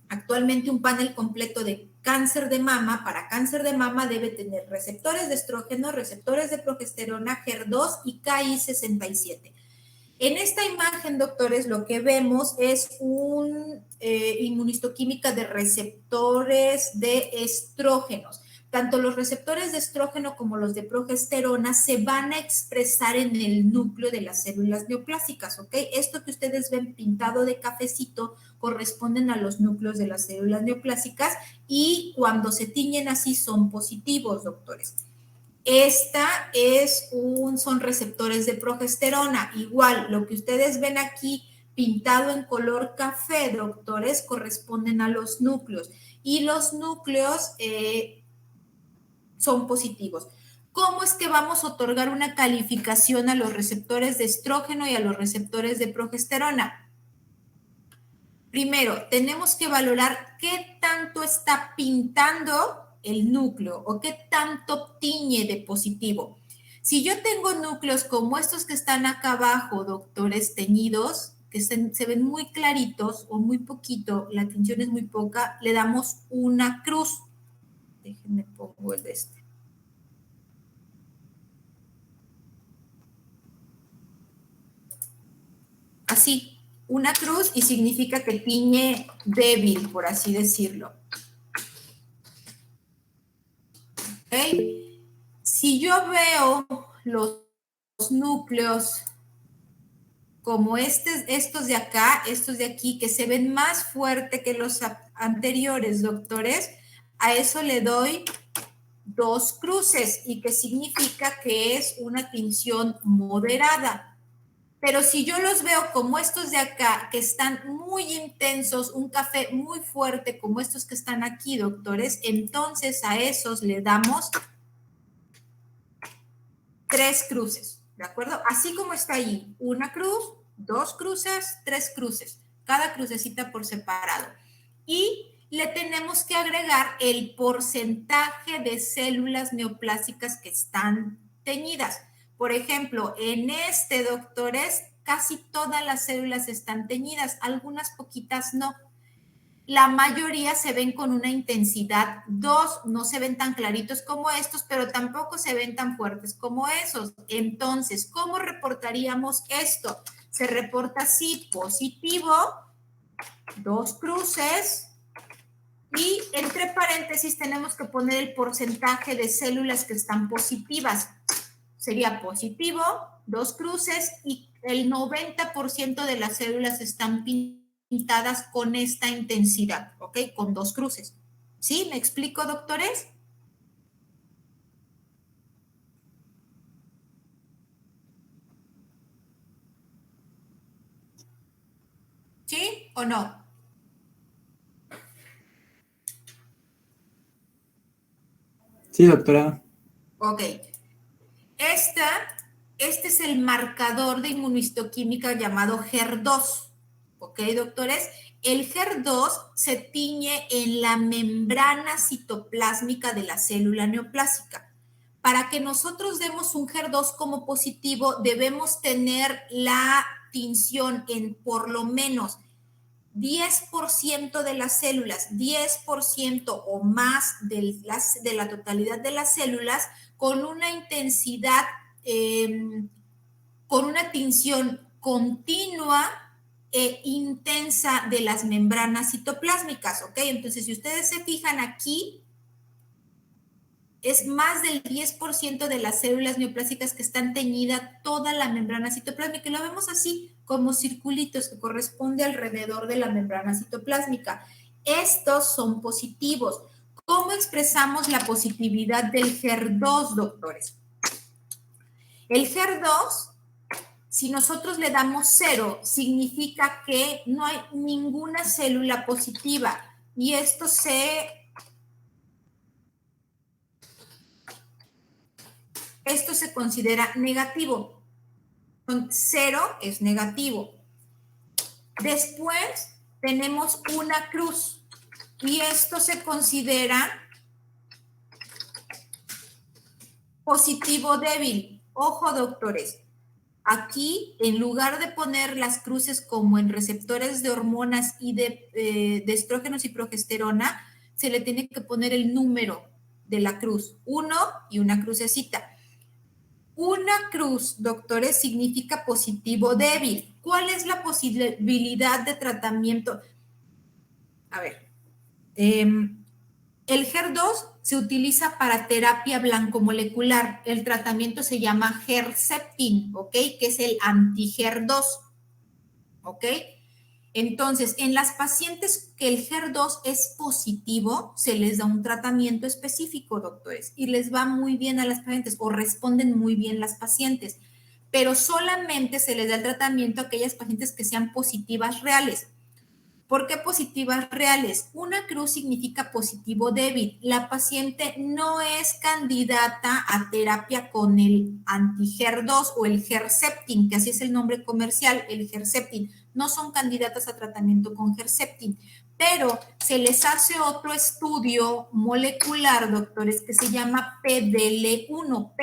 actualmente un panel completo de cáncer de mama, para cáncer de mama debe tener receptores de estrógeno, receptores de progesterona, HER2 y Ki67. En esta imagen, doctores, lo que vemos es una inmunohistoquímica de receptores de estrógenos. Tanto los receptores de estrógeno como los de progesterona se van a expresar en el núcleo de las células neoplásicas, ¿ok? Esto que ustedes ven pintado de cafecito corresponden a los núcleos de las células neoplásicas y cuando se tiñen así son positivos, doctores. Son receptores de progesterona. Igual, lo que ustedes ven aquí pintado en color café, doctores, corresponden a los núcleos. Y los núcleos son positivos. ¿Cómo es que vamos a otorgar una calificación a los receptores de estrógeno y a los receptores de progesterona? Primero, tenemos que valorar qué tanto está pintando el núcleo o qué tanto tiñe de positivo. Si yo tengo núcleos como estos que están acá abajo, doctores, teñidos, que se ven muy claritos o muy poquito, la tinción es muy poca, le damos una cruz. Déjenme pongo el de este. Así, una cruz y significa que tiñe débil, por así decirlo. ¿Okay? Si yo veo los núcleos como estos de acá, estos de aquí, que se ven más fuerte que los anteriores, doctores, a eso le doy 2 cruces y que significa que es una tinción moderada. Pero si yo los veo como estos de acá, que están muy intensos, un café muy fuerte como estos que están aquí, doctores, entonces a esos le damos 3 cruces, ¿de acuerdo? Así como está ahí, 1 cruz, 2 cruces, 3 cruces. cada crucecita por separado. Y le tenemos que agregar el porcentaje de células neoplásicas que están teñidas. Por ejemplo, en este, doctores, casi todas las células están teñidas, algunas poquitas no. La mayoría se ven con una intensidad 2, no se ven tan claritos como estos, pero tampoco se ven tan fuertes como esos. Entonces, ¿cómo reportaríamos esto? Se reporta así: positivo, 2 cruces, y entre paréntesis tenemos que poner el porcentaje de células que están positivas. Sería positivo, 2 cruces, y el 90% de las células están pintadas con esta intensidad, ¿ok? Con 2 cruces. ¿Sí? ¿Me explico, doctores? ¿Sí o no? Sí, doctora. Ok. Este es el marcador de inmunohistoquímica llamado HER2. ¿Ok, doctores? El HER2 se tiñe en la membrana citoplásmica de la célula neoplásica. Para que nosotros demos un HER2 como positivo, debemos tener la tinción en por lo menos 10% de las células, 10% o más de la totalidad de las células, con una intensidad, con una tinción continua e intensa de las membranas citoplásmicas, ¿ok? Entonces, si ustedes se fijan aquí, es más del 10% de las células neoplásicas que están teñidas toda la membrana citoplásmica, y lo vemos así, como circulitos que corresponde alrededor de la membrana citoplásmica. Estos son positivos. ¿Cómo expresamos la positividad del HER2, doctores? El HER2, si nosotros le damos 0, significa que no hay ninguna célula positiva, y esto se considera negativo. 0 es negativo. Después tenemos una cruz, y esto se considera positivo débil. Ojo, doctores, aquí en lugar de poner las cruces como en receptores de hormonas y de estrógenos y progesterona, se le tiene que poner el número de la cruz, 1 y una crucecita. Una cruz, doctores, significa positivo débil. ¿Cuál es la posibilidad de tratamiento? A ver, el HER2 se utiliza para terapia blancomolecular. El tratamiento se llama Herceptin, ¿ok? Que es el anti-HER2, ¿ok? Entonces, en las pacientes que el HER2 es positivo, se les da un tratamiento específico, doctores, y les va muy bien a las pacientes, o responden muy bien las pacientes, pero solamente se les da el tratamiento a aquellas pacientes que sean positivas reales. ¿Por qué positivas reales? Una cruz significa positivo débil. La paciente no es candidata a terapia con el anti-HER2 o el Herceptin, que así es el nombre comercial, el Herceptin. No son candidatas a tratamiento con Herceptin, pero se les hace otro estudio molecular, doctores, que se llama PDL1.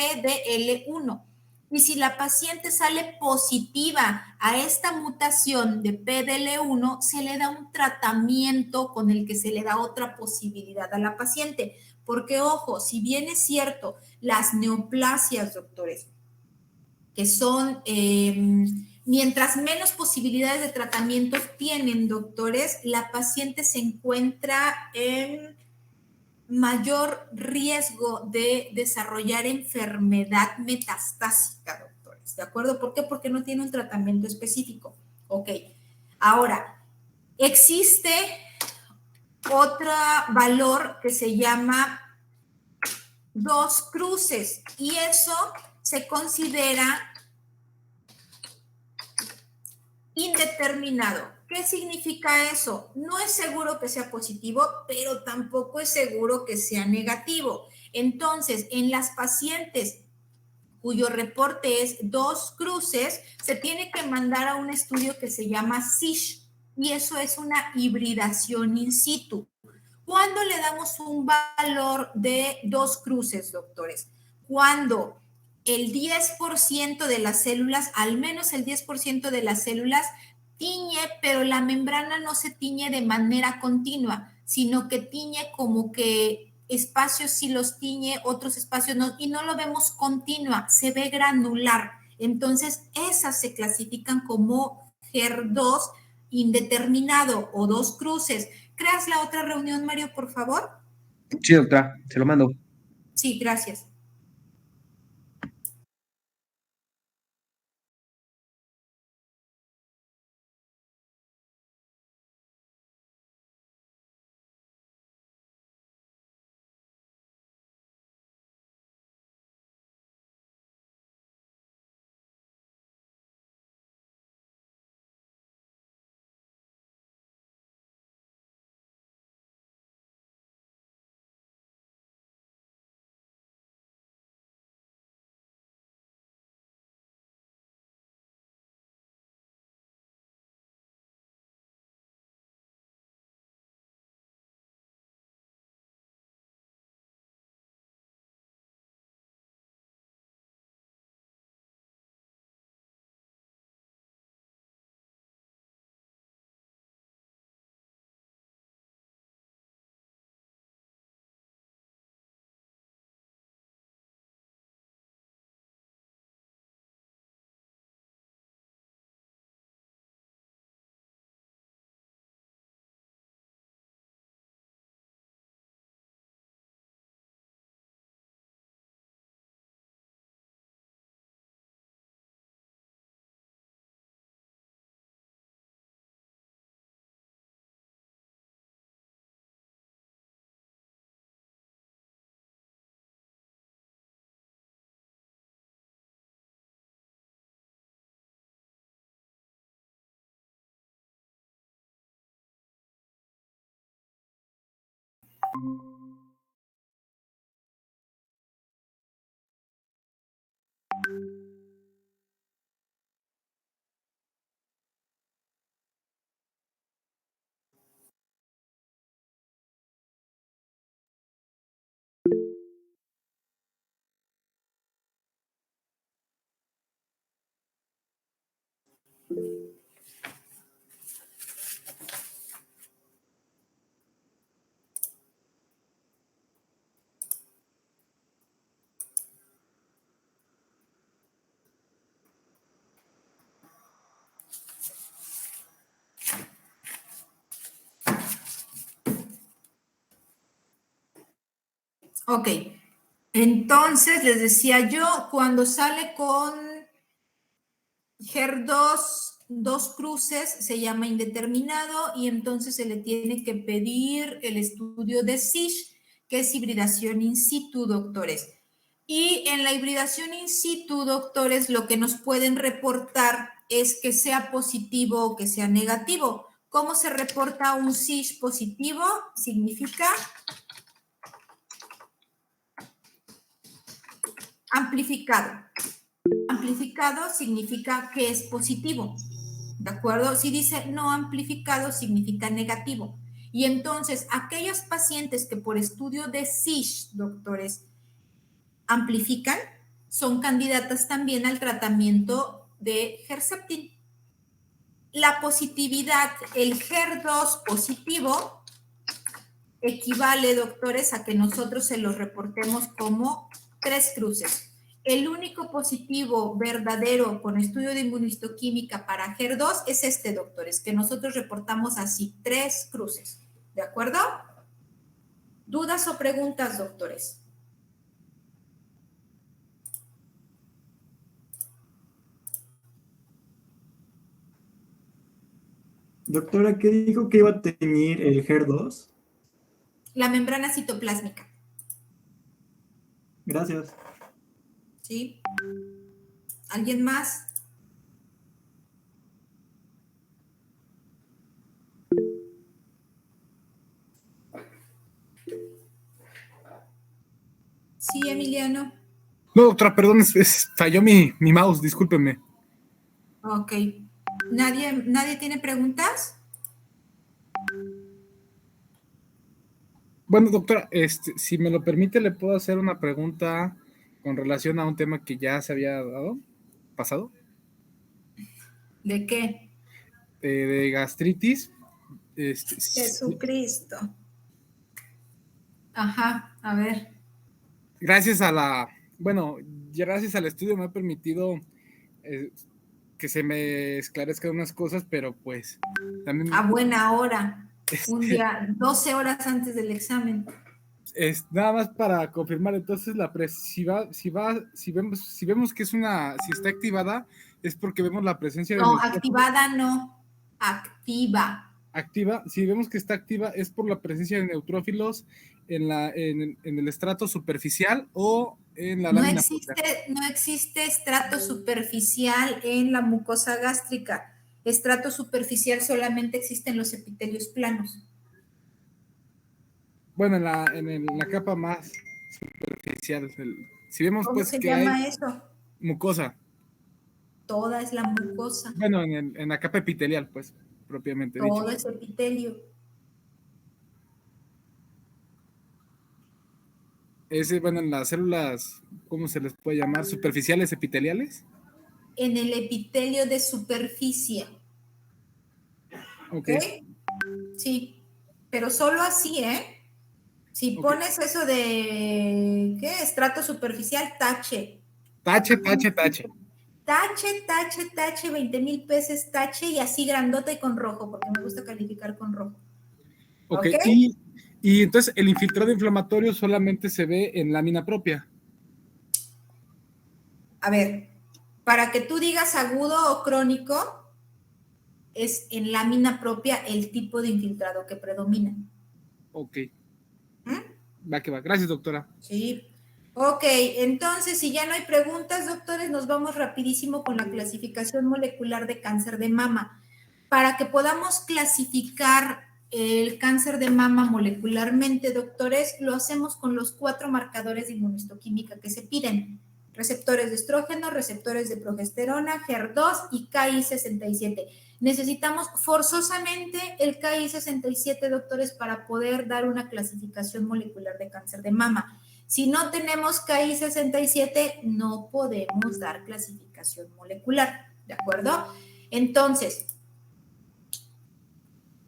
Y si la paciente sale positiva a esta mutación de PDL1, se le da un tratamiento con el que se le da otra posibilidad a la paciente. Porque, ojo, si bien es cierto, las neoplasias, doctores, que son, mientras menos posibilidades de tratamiento tienen, doctores, la paciente se encuentra en mayor riesgo de desarrollar enfermedad metastásica, doctores, ¿de acuerdo? ¿Por qué? Porque no tiene un tratamiento específico. Ok, ahora, existe otro valor que se llama 2 cruces, y eso se considera indeterminado. ¿Qué significa eso? No es seguro que sea positivo, pero tampoco es seguro que sea negativo. Entonces, en las pacientes cuyo reporte es 2 cruces, se tiene que mandar a un estudio que se llama SISH, y eso es una hibridación in situ. ¿Cuándo le damos un valor de 2 cruces, doctores? Cuando el 10% de las células, al menos el 10% de las células, tiñe, pero la membrana no se tiñe de manera continua, sino que tiñe como que espacios sí los tiñe, otros espacios no, y no lo vemos continua, se ve granular. Entonces, esas se clasifican como HER2 indeterminado o 2 cruces. ¿Creas la otra reunión, Mario, por favor? Sí, doctora, se lo mando. Sí, gracias. Ok, entonces les decía yo, cuando sale con HER2, 2 cruces, se llama indeterminado y entonces se le tiene que pedir el estudio de SISH, que es hibridación in situ, doctores. Y en la hibridación in situ, doctores, lo que nos pueden reportar es que sea positivo o que sea negativo. ¿Cómo se reporta un SISH positivo? Significa amplificado. Amplificado significa que es positivo, ¿de acuerdo? Si dice no amplificado, significa negativo. Y entonces, aquellos pacientes que por estudio de SISH, doctores, amplifican, son candidatas también al tratamiento de Herceptin. La positividad, el HER2 positivo, equivale, doctores, a que nosotros se los reportemos como 3 cruces. El único positivo verdadero con estudio de inmunistoquímica para HER2 es este, doctores, que nosotros reportamos así, 3 cruces. ¿De acuerdo? ¿Dudas o preguntas, doctores? Doctora, ¿qué dijo que iba a teñir el HER2? La membrana citoplásmica. Gracias. ¿Sí? ¿Alguien más? Sí, Emiliano. No, doctora, perdón, falló mi mouse, discúlpeme. Ok. ¿Nadie tiene preguntas? Bueno, doctora, si me lo permite, le puedo hacer una pregunta con relación a un tema que ya se había pasado, ¿De qué? de gastritis. Jesucristo. Ajá, a ver. Gracias gracias al estudio me ha permitido que se me esclarezcan unas cosas, pero pues también... A buena hora. Un día, 12 horas antes del examen. Nada más para confirmar, entonces si vemos que si está activada, es porque vemos la presencia de... No, activada no, activa. Activa, si vemos que está activa, es por la presencia de neutrófilos en el estrato superficial o en la lámina propia. No existe estrato superficial en la mucosa gástrica. Estrato superficial solamente existe en los epitelios planos. Bueno, en la capa más superficial. Si vemos ¿Cómo pues se que llama hay eso? mucosa. Toda es la mucosa. Bueno, en la capa epitelial, pues, propiamente dicho. Todo es epitelio. En las células, ¿cómo se les puede llamar? ¿Superficiales epiteliales? En el epitelio de superficie. Ok. Sí, pero solo así, ¿eh? Si pones eso de, ¿qué? Estrato superficial, tache. Tache. Tache, 20,000 pesos, tache y así grandota y con rojo, porque me gusta calificar con rojo. Ok, y entonces el infiltrado inflamatorio solamente se ve en lámina propia. A ver, para que tú digas agudo o crónico, es en lámina propia el tipo de infiltrado que predomina. Ok. Va que va. Gracias, doctora. Sí. Ok, entonces, si ya no hay preguntas, doctores, nos vamos rapidísimo con la clasificación molecular de cáncer de mama. Para que podamos clasificar el cáncer de mama molecularmente, doctores, lo hacemos con los 4 marcadores de inmunohistoquímica que se piden. Receptores de estrógeno, receptores de progesterona, HER2 y KI67. Necesitamos forzosamente el KI67, doctores, para poder dar una clasificación molecular de cáncer de mama. Si no tenemos KI67, no podemos dar clasificación molecular, ¿de acuerdo? Entonces,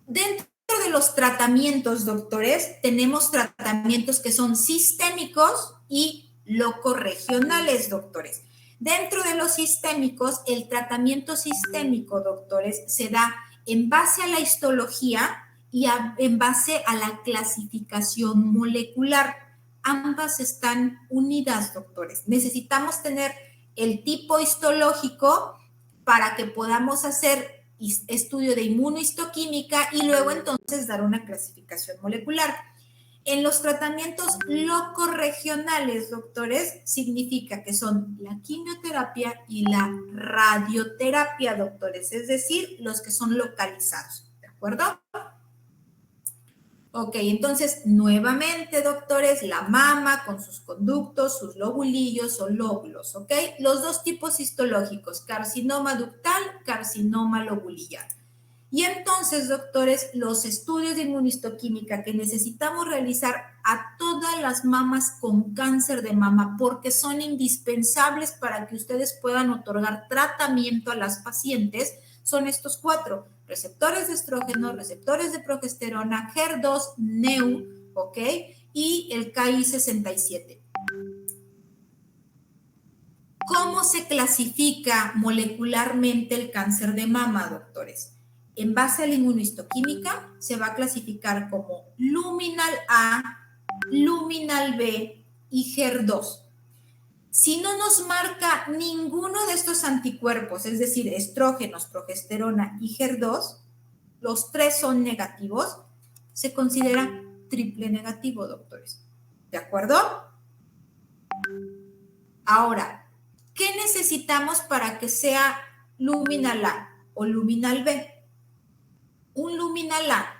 dentro de los tratamientos, doctores, tenemos tratamientos que son sistémicos y locorregionales, doctores. Dentro de los sistémicos, el tratamiento sistémico, doctores, se da en base a la histología y en base a la clasificación molecular. Ambas están unidas, doctores. Necesitamos tener el tipo histológico para que podamos hacer estudio de inmunohistoquímica y luego entonces dar una clasificación molecular. En los tratamientos locorregionales, doctores, significa que son la quimioterapia y la radioterapia, doctores, es decir, los que son localizados, ¿de acuerdo? Ok, entonces, nuevamente, doctores, la mama con sus conductos, sus lobulillos o lóbulos, ¿ok? Los 2 tipos histológicos, carcinoma ductal, carcinoma lobulillar. Y entonces, doctores, los estudios de inmunohistoquímica que necesitamos realizar a todas las mamas con cáncer de mama, porque son indispensables para que ustedes puedan otorgar tratamiento a las pacientes, son estos 4, receptores de estrógeno, receptores de progesterona, HER2, NEU, ¿ok? Y el KI67. ¿Cómo se clasifica molecularmente el cáncer de mama, doctores? En base a la inmunohistoquímica, se va a clasificar como luminal A, luminal B y HER2. Si no nos marca ninguno de estos anticuerpos, es decir, estrógenos, progesterona y HER2, los 3 son negativos, se considera triple negativo, doctores. ¿De acuerdo? Ahora, ¿qué necesitamos para que sea luminal A o luminal B? Un luminal A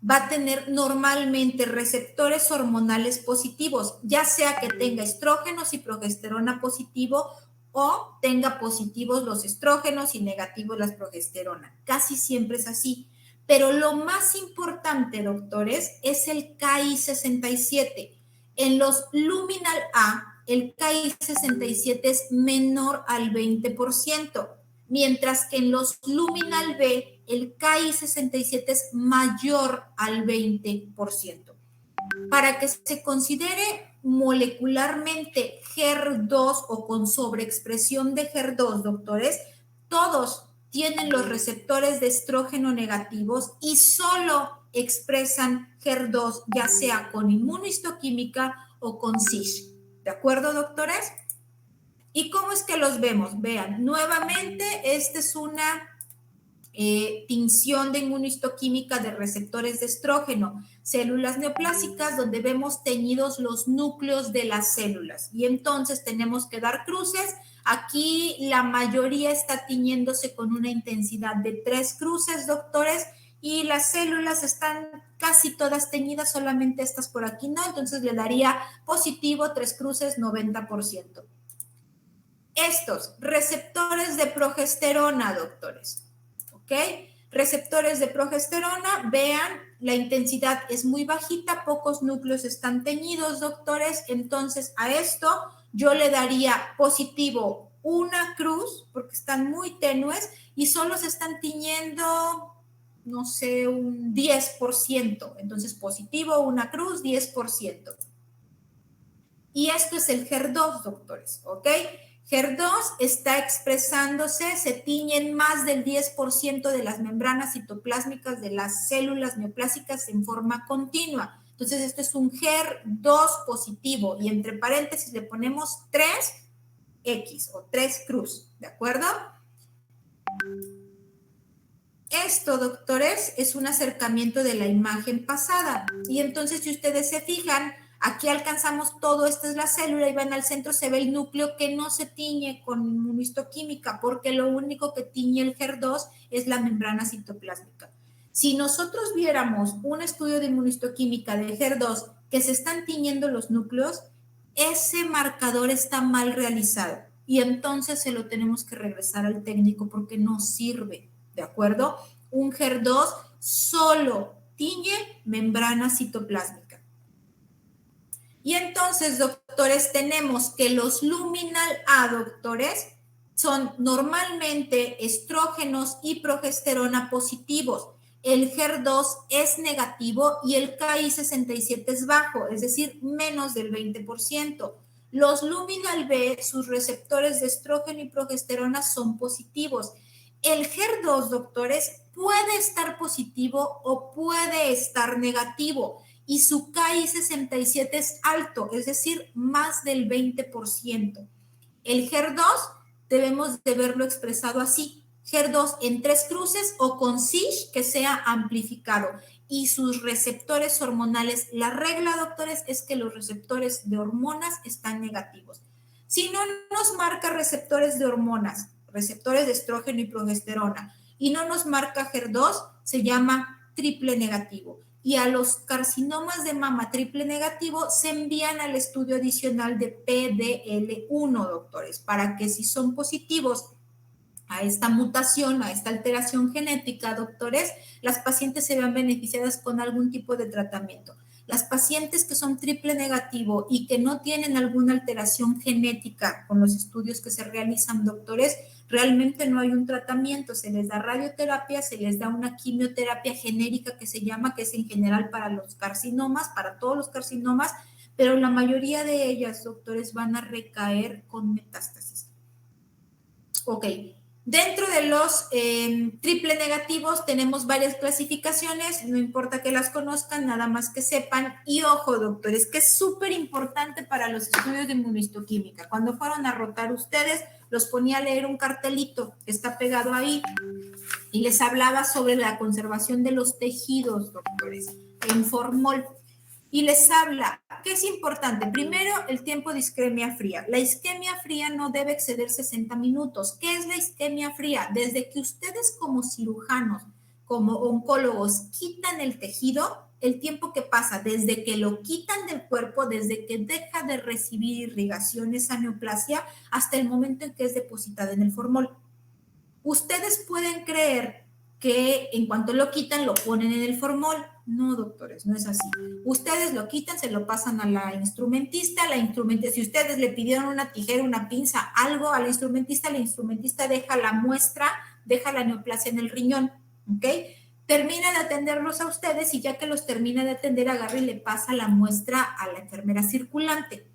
va a tener normalmente receptores hormonales positivos, ya sea que tenga estrógenos y progesterona positivo o tenga positivos los estrógenos y negativos las progesterona. Casi siempre es así. Pero lo más importante, doctores, es el KI67. En los luminal A, el KI67 es menor al 20%, mientras que en los luminal B, el KI67 es mayor al 20%. Para que se considere molecularmente HER2 o con sobreexpresión de HER2, doctores, todos tienen los receptores de estrógeno negativos y solo expresan HER2, ya sea con inmunohistoquímica o con CISH. ¿De acuerdo, doctores? ¿Y cómo es que los vemos? Vean, nuevamente, esta es una tinción de inmunohistoquímica de receptores de estrógeno, células neoplásicas donde vemos teñidos los núcleos de las células y entonces tenemos que dar cruces. Aquí la mayoría está tiñéndose con una intensidad de 3 cruces, doctores, y las células están casi todas teñidas, solamente estas por aquí no, entonces le daría positivo, 3 cruces, 90%. Estos receptores de progesterona, doctores, ¿ok? Receptores de progesterona, vean, la intensidad es muy bajita, pocos núcleos están teñidos, doctores, entonces a esto yo le daría positivo una cruz, porque están muy tenues y solo se están tiñendo, no sé, un 10%, entonces positivo una cruz, 10%. Y esto es el HER2, doctores, ¿ok? HER2 está expresándose, se tiñen más del 10% de las membranas citoplásmicas de las células neoplásicas en forma continua. Entonces, esto es un HER2 positivo y entre paréntesis le ponemos 3X o 3 cruz, ¿de acuerdo? Esto, doctores, es un acercamiento de la imagen pasada. Y entonces, si ustedes se fijan, aquí alcanzamos todo, esta es la célula y van al centro, se ve el núcleo que no se tiñe con inmunohistoquímica porque lo único que tiñe el HER2 es la membrana citoplásmica. Si nosotros viéramos un estudio de inmunohistoquímica de HER2 que se están tiñendo los núcleos, ese marcador está mal realizado y entonces se lo tenemos que regresar al técnico porque no sirve, ¿de acuerdo? Un HER2 solo tiñe membrana citoplásmica. Y entonces, doctores, tenemos que los luminal A, doctores, son normalmente estrógenos y progesterona positivos. El HER2 es negativo y el KI67 es bajo, es decir, menos del 20%. Los luminal B, sus receptores de estrógeno y progesterona son positivos. El HER2, doctores, puede estar positivo o puede estar negativo. Y su KI67 es alto, es decir, más del 20%. El HER2 debemos de verlo expresado así, HER2 en 3 cruces o con CISH que sea amplificado. Y sus receptores hormonales, la regla, doctores, es que los receptores de hormonas están negativos. Si no nos marca receptores de hormonas, receptores de estrógeno y progesterona, y no nos marca HER2, se llama triple negativo. Y a los carcinomas de mama triple negativo se envían al estudio adicional de PDL1, doctores, para que si son positivos a esta mutación, a esta alteración genética, doctores, las pacientes se vean beneficiadas con algún tipo de tratamiento. Las pacientes que son triple negativo y que no tienen alguna alteración genética con los estudios que se realizan, doctores, realmente no hay un tratamiento, se les da radioterapia, se les da una quimioterapia genérica que se llama, que es en general para los carcinomas, para todos los carcinomas, pero la mayoría de ellas, doctores, van a recaer con metástasis. Ok. Dentro de los triple negativos tenemos varias clasificaciones, no importa que las conozcan, nada más que sepan. Y ojo, doctores, que es súper importante para los estudios de inmunohistoquímica. Cuando fueron a rotar ustedes, los ponía a leer un cartelito que está pegado ahí y les hablaba sobre la conservación de los tejidos, doctores, en formol. Y les habla, ¿qué es importante? Primero, el tiempo de isquemia fría. La isquemia fría no debe exceder 60 minutos. ¿Qué es la isquemia fría? Desde que ustedes como cirujanos, como oncólogos, quitan el tejido, el tiempo que pasa desde que lo quitan del cuerpo, desde que deja de recibir irrigación esa neoplasia, hasta el momento en que es depositada en el formol. Ustedes pueden creer que en cuanto lo quitan lo ponen en el formol. No, doctores, no es así. Ustedes lo quitan, se lo pasan a la instrumentista, si ustedes le pidieron una tijera, una pinza, algo a la instrumentista deja la muestra, deja la neoplasia en el riñón, ¿ok? Termina de atenderlos a ustedes y ya que los termina de atender, agarra y le pasa la muestra a la enfermera circulante.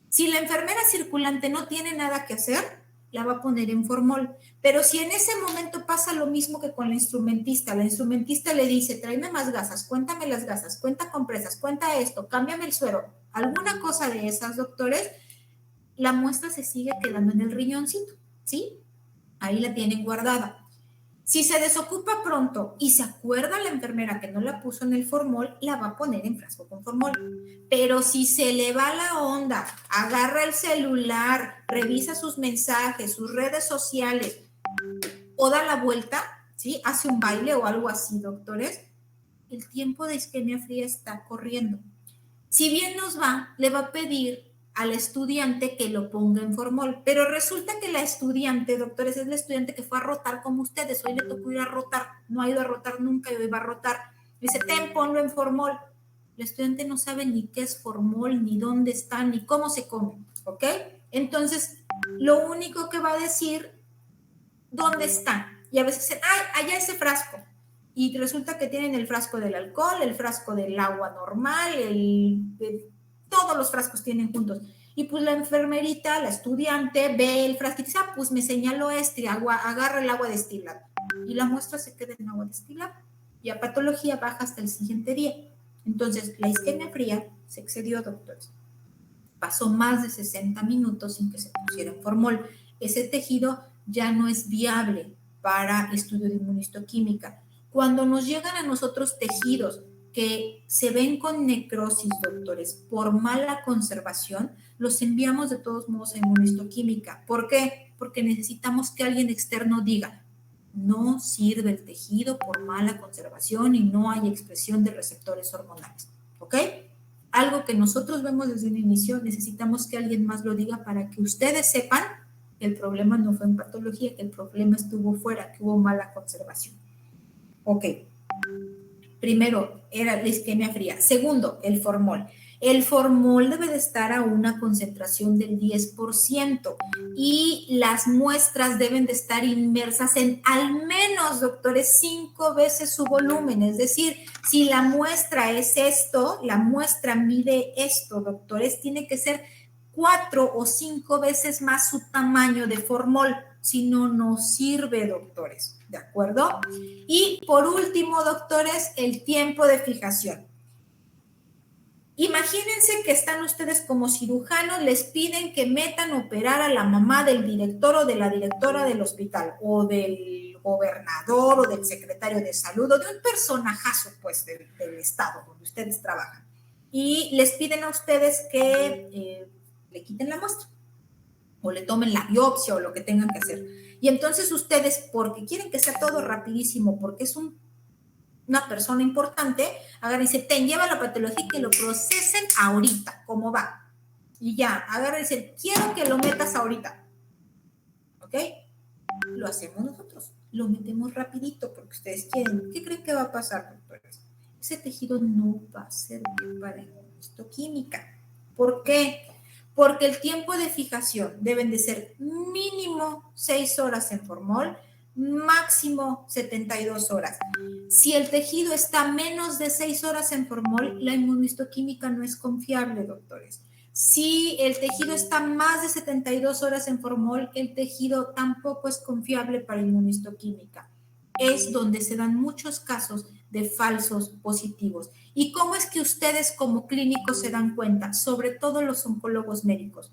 Si la enfermera circulante no tiene nada que hacer, la va a poner en formol. Pero si en ese momento pasa lo mismo que con la instrumentista le dice, tráeme más gasas, cuéntame las gasas, cuenta compresas, cuenta esto, cámbiame el suero, alguna cosa de esas, doctores, la muestra se sigue quedando en el riñoncito, ¿sí? Ahí la tienen guardada. Si se desocupa pronto y se acuerda la enfermera que no la puso en el formol, la va a poner en frasco con formol. Pero si se le va la onda, agarra el celular, revisa sus mensajes, sus redes sociales, o da la vuelta, ¿sí? Hace un baile o algo así, doctores, el tiempo de isquemia fría está corriendo. Si bien nos va, le va a pedir al estudiante que lo ponga en formol, pero resulta que la estudiante, doctores, es la estudiante que fue a rotar como ustedes, hoy le tocó ir a rotar, no ha ido a rotar nunca y hoy va a rotar, dice, ponlo en formol. El estudiante no sabe ni qué es formol, ni dónde está, ni cómo se come, ¿ok? Entonces, lo único que va a decir, ¿dónde está? Y a veces dicen, ¡ay, allá ese frasco! Y resulta que tienen el frasco del alcohol, el frasco del agua normal, todos los frascos tienen juntos. Y pues la enfermerita, la estudiante, ve el frasco y dice, pues me señaló agarra el agua destilada. Y la muestra se queda en agua destilada. Y a patología baja hasta el siguiente día. Entonces, la isquemia fría se excedió, doctores. Pasó más de 60 minutos sin que se pusiera en formol. Ese tejido ya no es viable para estudio de inmunistoquímica. Cuando nos llegan a nosotros tejidos que se ven con necrosis, doctores, por mala conservación, los enviamos de todos modos a inmunistoquímica. ¿Por qué? Porque necesitamos que alguien externo diga, no sirve el tejido por mala conservación y no hay expresión de receptores hormonales, ¿ok? Algo que nosotros vemos desde un inicio, necesitamos que alguien más lo diga para que ustedes sepan que el problema no fue en patología, que el problema estuvo fuera, que hubo mala conservación. Ok. Primero, era la isquemia fría. Segundo, el formol. El formol debe de estar a una concentración del 10% y las muestras deben de estar inmersas en al menos, doctores, 5 veces su volumen. Es decir, si la muestra es esto, la muestra mide esto, doctores, tiene que ser 4 o 5 veces más su tamaño de formol. Si no, no sirve, doctores. ¿De acuerdo? Y por último, doctores, el tiempo de fijación. Imagínense que están ustedes como cirujanos, les piden que metan a operar a la mamá del director o de la directora del hospital, o del gobernador o del secretario de salud, o de un personajazo, pues, del estado donde ustedes trabajan. Y les piden a ustedes que le quiten la muestra, o le tomen la biopsia, o lo que tengan que hacer. Y entonces ustedes, porque quieren que sea todo rapidísimo, porque es una persona importante, agarran y dicen, lleva la patología y que lo procesen ahorita, ¿cómo va? Y ya, agarran y dicen, quiero que lo metas ahorita. ¿Ok? Lo hacemos nosotros, lo metemos rapidito porque ustedes quieren. ¿Qué creen que va a pasar, doctores? Ese tejido no va a servir para inmunistoquímica. ¿Por qué? Porque el tiempo de fijación deben de ser mínimo 6 horas en formol, máximo 72 horas. Si el tejido está menos de 6 horas en formol, la inmunistoquímica no es confiable, doctores. Si el tejido está más de 72 horas en formol, el tejido tampoco es confiable para inmunistoquímica. Es donde se dan muchos casos de falsos positivos. ¿Y cómo es que ustedes como clínicos se dan cuenta? Sobre todo los oncólogos médicos.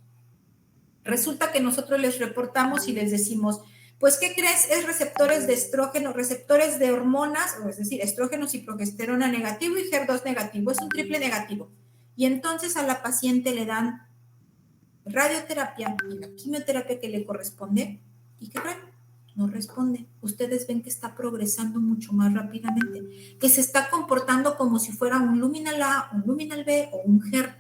Resulta que nosotros les reportamos y les decimos, pues, ¿qué crees? Es receptores de estrógeno, receptores de hormonas, es decir, estrógenos y progesterona negativo y HER2 negativo, es un triple negativo. Y entonces a la paciente le dan radioterapia y la quimioterapia que le corresponde. ¿Y qué creen? No responde. Ustedes ven que está progresando mucho más rápidamente, que se está comportando como si fuera un luminal A, un luminal B o un HER,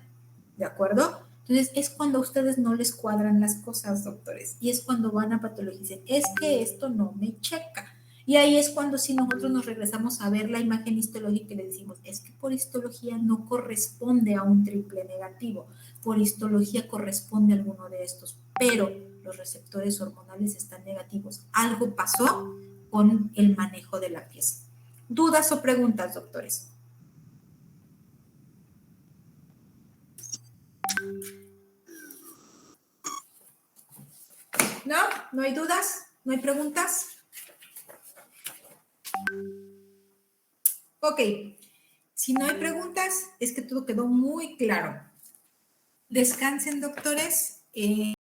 ¿de acuerdo? Entonces, es cuando a ustedes no les cuadran las cosas, doctores, y es cuando van a patología y dicen, es que esto no me checa. Y ahí es cuando si nosotros nos regresamos a ver la imagen histológica y le decimos, es que por histología no corresponde a un triple negativo, por histología corresponde a alguno de estos, pero los receptores hormonales están negativos. Algo pasó con el manejo de la pieza. ¿Dudas o preguntas, doctores? ¿No? ¿No hay dudas? ¿No hay preguntas? Ok. Si no hay preguntas, es que todo quedó muy claro. Descansen, doctores.